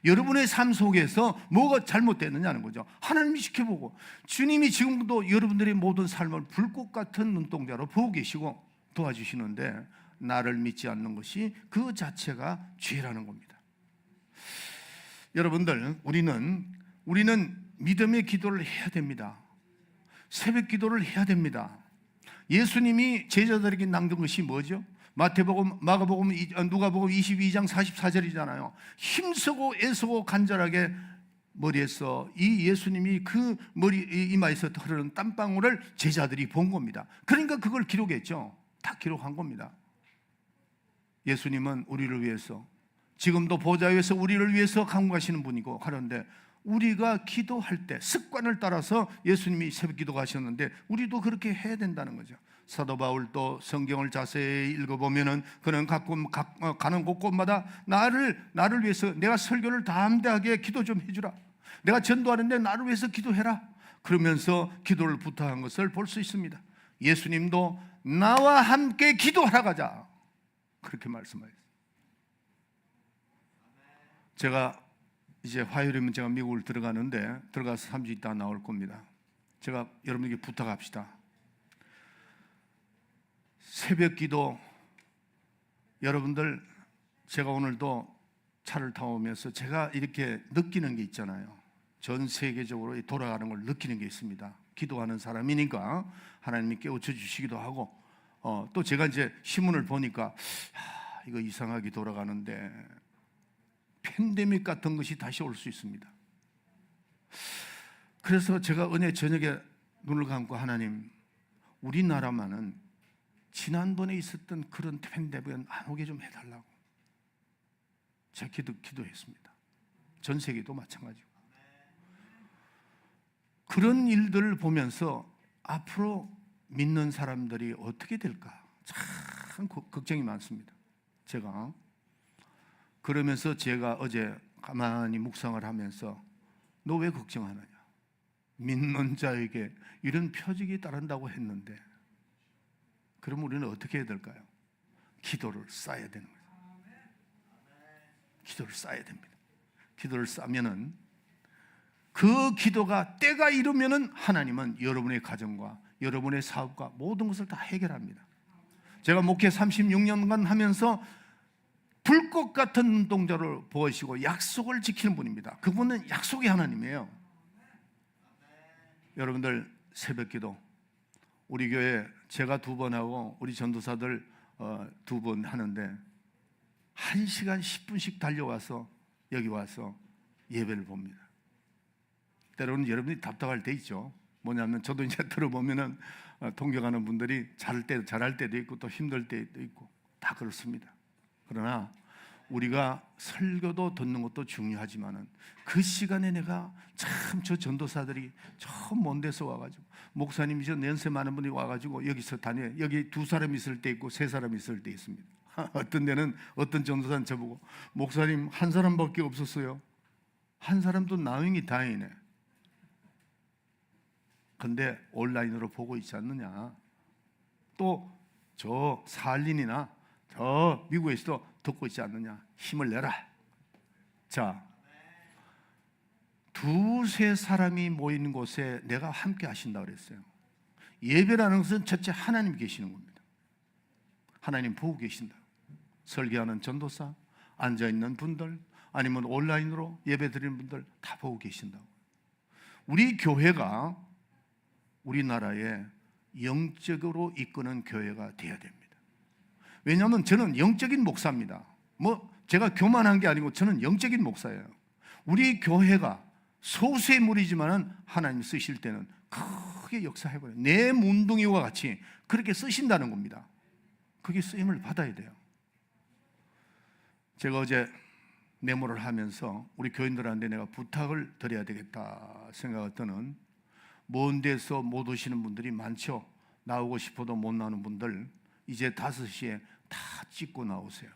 여러분의 삶 속에서 뭐가 잘못됐느냐는 거죠. 하나님이 지켜보고 주님이 지금도 여러분들의 모든 삶을 불꽃 같은 눈동자로 보고 계시고 도와주시는데 나를 믿지 않는 것이 그 자체가 죄라는 겁니다. 여러분들, 우리는 믿음의 기도를 해야 됩니다. 새벽 기도를 해야 됩니다. 예수님이 제자들에게 남긴 것이 뭐죠? 마태복음, 마가복음, 누가복음 22장 44절이잖아요. 힘쓰고 애쓰고 간절하게 머리에서 이 예수님이 그 머리 이마에서 흐르는 땀방울을 제자들이 본 겁니다. 그러니까 그걸 기록했죠. 다 기록한 겁니다. 예수님은 우리를 위해서, 지금도 보좌 위에서 우리를 위해서 간구하시는 분이고 하는데, 우리가 기도할 때 습관을 따라서 예수님이 새벽 기도하셨는데 우리도 그렇게 해야 된다는 거죠. 사도 바울도 성경을 자세히 읽어보면은 그는 가는 곳곳마다 나를 위해서, 내가 설교를 담대하게 기도 좀 해주라, 내가 전도하는데 나를 위해서 기도해라, 그러면서 기도를 부탁한 것을 볼 수 있습니다. 예수님도 나와 함께 기도하러 가자, 그렇게 말씀하셨어요. 제가 이제 화요일이면 제가 미국을 들어가서 3주 있다가 나올 겁니다. 제가 여러분에게 부탁합시다. 새벽 기도, 여러분들, 제가 오늘도 차를 타오면서 제가 이렇게 느끼는 게 있잖아요. 전 세계적으로 돌아가는 걸 느끼는 게 있습니다. 기도하는 사람이니까 하나님이 깨우쳐 주시기도 하고, 또 제가 이제 신문을 보니까 이거 이상하게 돌아가는데 팬데믹 같은 것이 다시 올 수 있습니다. 그래서 제가 은혜 저녁에 눈을 감고, 하나님, 우리나라만은 지난번에 있었던 그런 팬데믹은 안 오게 좀 해달라고 제가 기도했습니다. 전 세계도 마찬가지고. 그런 일들을 보면서 앞으로 믿는 사람들이 어떻게 될까 참 걱정이 많습니다. 그러면서 제가 어제 가만히 묵상을 하면서, 너 왜 걱정하느냐, 믿는 자에게 이런 표적이 따른다고 했는데, 그럼 우리는 어떻게 해야 될까요? 기도를 쌓아야 되는 거예요. 기도를 쌓아야 됩니다. 기도를 쌓으면은, 그 기도가 때가 이르면은 하나님은 여러분의 가정과 여러분의 사업과 모든 것을 다 해결합니다. 제가 목회 36년간 하면서 불꽃 같은 눈동자를 보시고 약속을 지키는 분입니다. 그분은 약속의 하나님이에요. 여러분들, 새벽 기도, 우리 교회 제가 2번 하고 우리 전도사들 2번 하는데 1시간 10분씩 달려와서 여기 와서 예배를 봅니다. 때로는 여러분이 답답할 때 있죠. 뭐냐면 저도 이제 들어보면은 동경하는 분들이 잘할 때도 있고 또 힘들 때도 있고 다 그렇습니다. 그러나 우리가 설교도 듣는 것도 중요하지만은 그 시간에 내가 참 저 전도사들이 저 먼 데서 와가지고, 목사님이 저 연세 많은 분이 와가지고 여기서 여기 2사람 있을 때 있고 3사람 있을 때 있습니다. 어떤 데는 어떤 전도사는 저보고, 목사님 1사람밖에 없었어요. 1사람도 나응이 다행이네. 근데 온라인으로 보고 있지 않느냐, 또 저 사할린이나 저 미국에서도 듣고 있지 않느냐, 힘을 내라. 자, 2-3사람이 모이는 곳에 내가 함께 하신다 그랬어요. 예배라는 것은 첫째 하나님 계시는 겁니다. 하나님 보고 계신다. 설교하는 전도사, 앉아있는 분들, 아니면 온라인으로 예배 드리는 분들 다 보고 계신다고. 우리 교회가 우리나라에 영적으로 이끄는 교회가 되어야 됩니다. 왜냐하면 저는 영적인 목사입니다. 제가 교만한 게 아니고 저는 영적인 목사예요. 우리 교회가 소수의 무리지만 하나님 쓰실 때는 크게 역사해버려요. 내 문둥이와 같이 그렇게 쓰신다는 겁니다. 그게 쓰임을 받아야 돼요. 제가 어제 메모를 하면서 우리 교인들한테 내가 부탁을 드려야 되겠다 생각했더니 먼 데서 못 오시는 분들이 많죠. 나오고 싶어도 못 나오는 분들 이제 5시에 다 찍고 나오세요.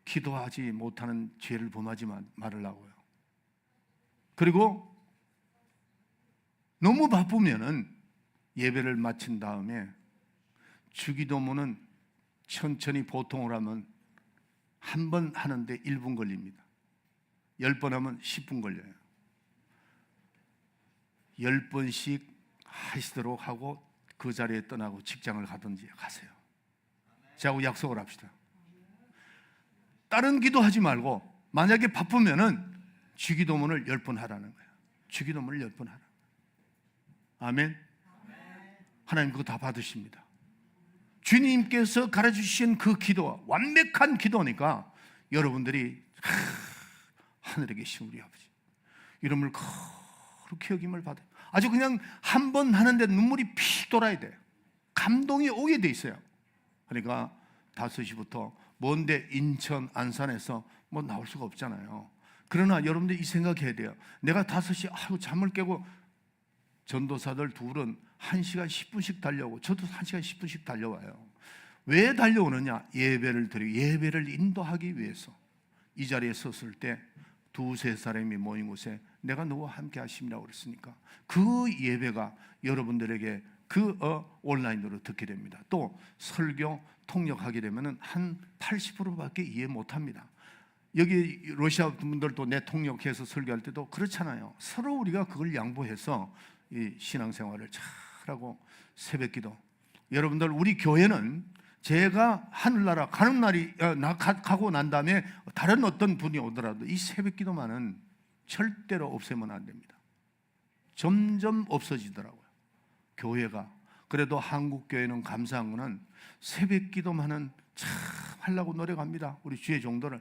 기도하지 못하는 죄를 범하지 말으려고요. 그리고 너무 바쁘면은 예배를 마친 다음에 주기도문은 천천히 보통으로 하면 한 번 하는데 1분 걸립니다. 10번 하면 10분 걸려요. 10번씩 하시도록 하고 그 자리에 떠나고 직장을 가든지 가세요. 저하고 약속을 합시다. 다른 기도하지 말고 만약에 바쁘면은 주기도문을 10번 하라는 거예요. 주기도문을 10번 하라. 아멘. 하나님 그거 다 받으십니다. 주님께서 가르쳐주신 그 기도와 완벽한 기도니까 여러분들이 하늘에 계신 우리 아버지 이름을 거룩히 여김을 받아요. 아주 그냥 한 번 하는데 눈물이 피 돌아야 돼요. 감동이 오게 돼 있어요. 그러니까 5시부터 먼데 인천 안산에서 나올 수가 없잖아요. 그러나 여러분들 이 생각해야 돼요. 내가 5시 잠을 깨고 전도사들 둘은 1시간 10분씩 달려오고 저도 1시간 10분씩 달려와요. 왜 달려오느냐? 예배를 드리고 예배를 인도하기 위해서. 이 자리에 섰을 때 2-3사람이 모인 곳에 내가 너와 함께 하심이라고 그랬으니까 그 예배가 여러분들에게 온라인으로 듣게 됩니다. 또 설교 통역하게 되면 한 80%밖에 이해 못합니다. 여기 러시아 분들도 내 통역해서 설교할 때도 그렇잖아요. 서로 우리가 그걸 양보해서 이 신앙생활을 잘하고 새벽기도. 여러분들 우리 교회는 제가 하늘나라 가는 날이 가고 난 다음에 다른 어떤 분이 오더라도 이 새벽기도만은 절대로 없애면 안 됩니다. 점점 없어지더라고요. 교회가. 그래도 한국 교회는 감사한 거는 새벽기도만은 참 하려고 노력합니다. 우리 주의 종도를.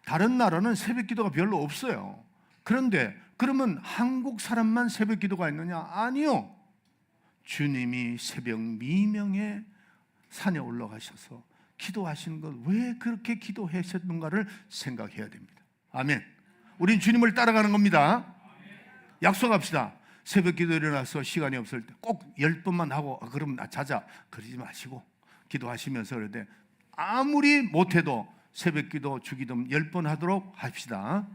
다른 나라는 새벽기도가 별로 없어요. 그런데 그러면 한국 사람만 새벽기도가 있느냐? 아니요. 주님이 새벽 미명에 산에 올라가셔서 기도하시는 걸 왜 그렇게 기도하셨는가를 생각해야 됩니다. 아멘. 우린 주님을 따라가는 겁니다. 약속합시다. 새벽기도 일어나서 시간이 없을 때 꼭 10번만 하고 그럼 나 자자 그러지 마시고 기도하시면서 그런데 아무리 못해도 새벽기도 주기도 10번 하도록 합시다.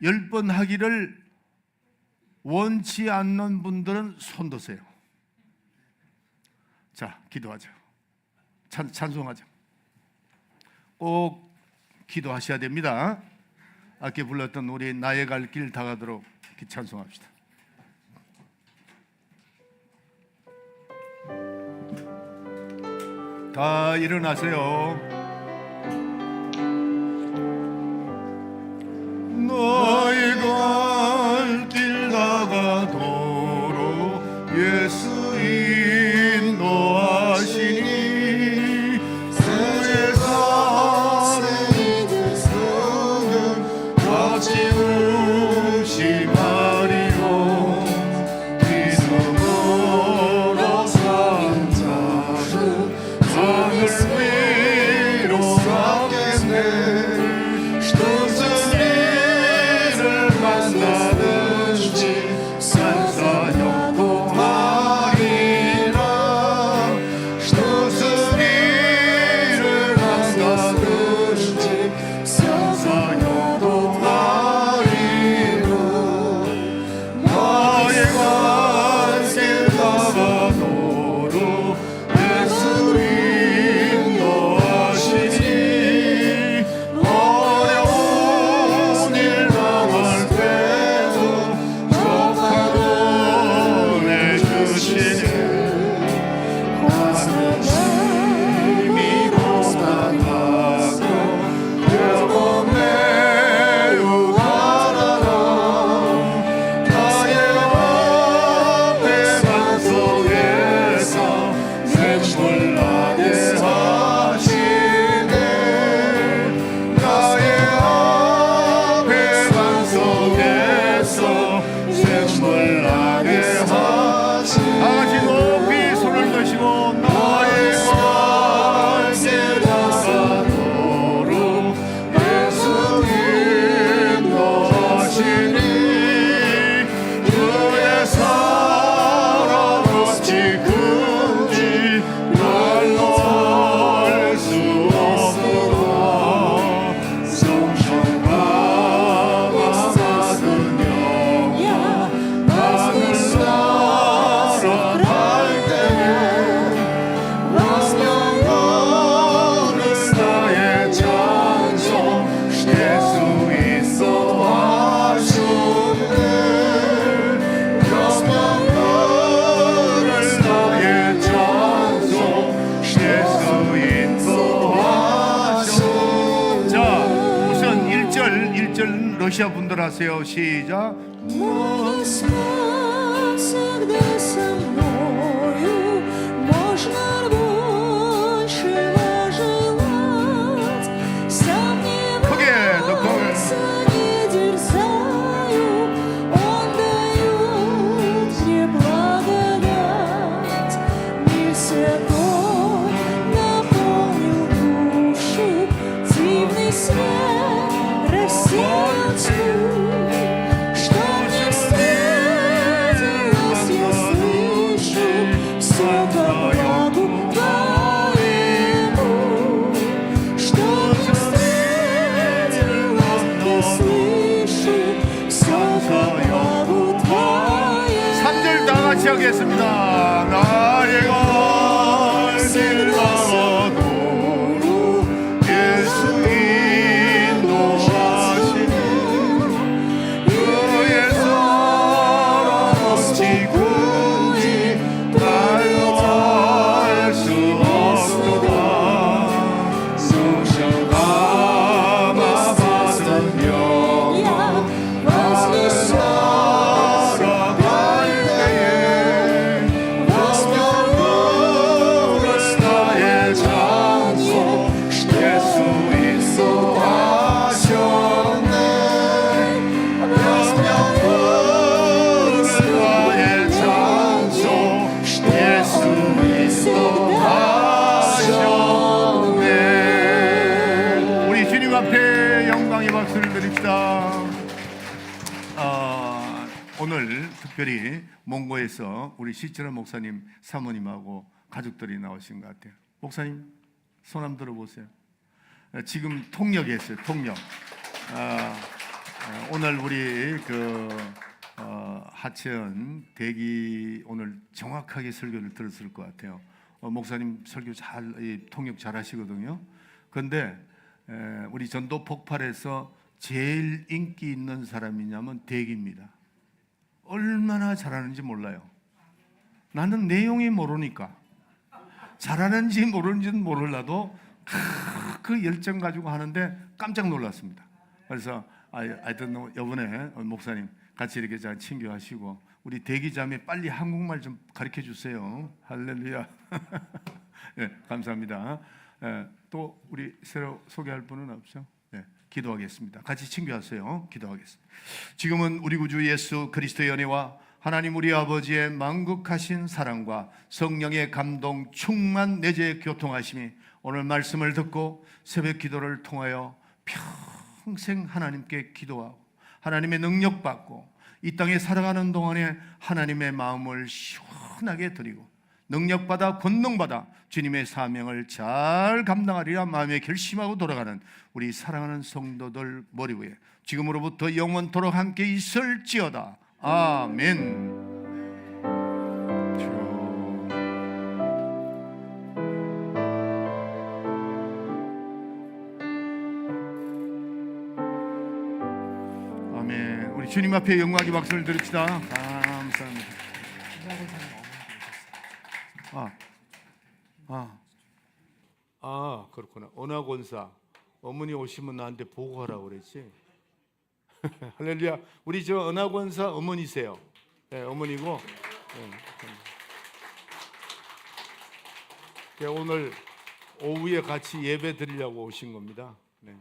10번 하기를 원치 않는 분들은 손 드세요. 자, 기도하자. 찬송하자. 꼭 기도하셔야 됩니다. 아까 불렀던 우리 나의 갈 길 다가도록 찬송합시다. 다 일어나세요. 너의 갈 길 다가도록 예수 인도하시니 그의 사랑이 들썩은 같이 의심하리로 믿음으로 산 자는 하늘 위로 가겠네. 무슨 일을 만나든지 산사역동하리라. 무슨 일을 만나든지 산사역동하리라. 나의 갈 길 다가도록 예수 인도하시니 어려운 일 당할 때도 족하고 내주시니 하늘은 나게 하시네. 나의 앞에 반석에서 샘물 나게 하시네. 다같이 높이 손을 드시고 나의 갈 길가도록 예수 인도하시니 그의 사랑 어찌 큰지 말로 알 수 없도다. 성령과 받은 영화 하늘 날아갈 때에 왕명하는 나의 찬송 예수 인도하시네. 영광을 나의 찬송 예수 인도하시네. 자, 우선 1절 러시아 분들 하세요. 시작. Господь всегда со мною, можно большего желать. Сам не боится, не дерзаю, Он дает мне благодать. Мир святой наполнил душу, дивный свет рассеял тьму. Что мне встретилось, я слышу, все по благу Твоему. Что мне встретилось, я слышу, все по благу Твоему. 3절 다 같이 하겠습니다. 나의 갈 길가도록 예수 인도하시네. 그의 사랑 어찌 큰지 말로 알 수 없도다. 성령 감화 받은 영광 하늘 날아갈 때에 왕명하는 나의 찬송 예수 인도하셨네. 영광을 나의 찬송 예수 인도하셨네. 우리 주님 앞에 영광의 박수를 드립시다. 오늘 특별히 몽고에서 우리 시철원 목사님 사모님하고 가족들이 나오신 것 같아요. 목사님 손 한번 들어보세요. 지금 통역했어요. 통역. 오늘 우리 하천 대기 오늘 정확하게 설교를 들었을 것 같아요. 목사님 설교 통역 잘 하시거든요. 그런데 우리 전도 폭발에서 제일 인기 있는 사람이냐면 대기입니다. 얼마나 잘하는지 몰라요. 나는 내용이 모르니까 잘하는지 모르는지는 몰라도 그 열정 가지고 하는데 깜짝 놀랐습니다. 그래서 하여튼 이번에 목사님 같이 이렇게 잘 친교하시고 우리 대기자매 빨리 한국말 좀 가르쳐 주세요. 할렐루야. 네, 감사합니다. 또 우리 새로 소개할 분은 없죠? 네, 기도하겠습니다. 같이 친교하세요. 기도하겠습니다. 지금은 우리 구주 예수 그리스도의 은혜와 하나님 우리 아버지의 만극하신 사랑과 성령의 감동 충만 내재 교통하심이 오늘 말씀을 듣고 새벽 기도를 통하여 평생 하나님께 기도하고 하나님의 능력 받고 이 땅에 살아가는 동안에 하나님의 마음을 시원하게 드리고 능력받아 권능받아 주님의 사명을 잘 감당하리라 마음에 결심하고 돌아가는 우리 사랑하는 성도들 머리 위에 지금으로부터 영원토록 함께 있을지어다. 아멘. 아멘. 우리 주님 앞에 영광의 박수를 드립시다. 감사합니다. 그렇구나. 언어권사 어머니 오시면 나한테 보고하라고 그랬지. 할렐루야. 우리 저 언어권사 어머니세요. 네, 어머니고. 네. 오늘 오후에 같이 예배 드리려고 오신 겁니다. 네.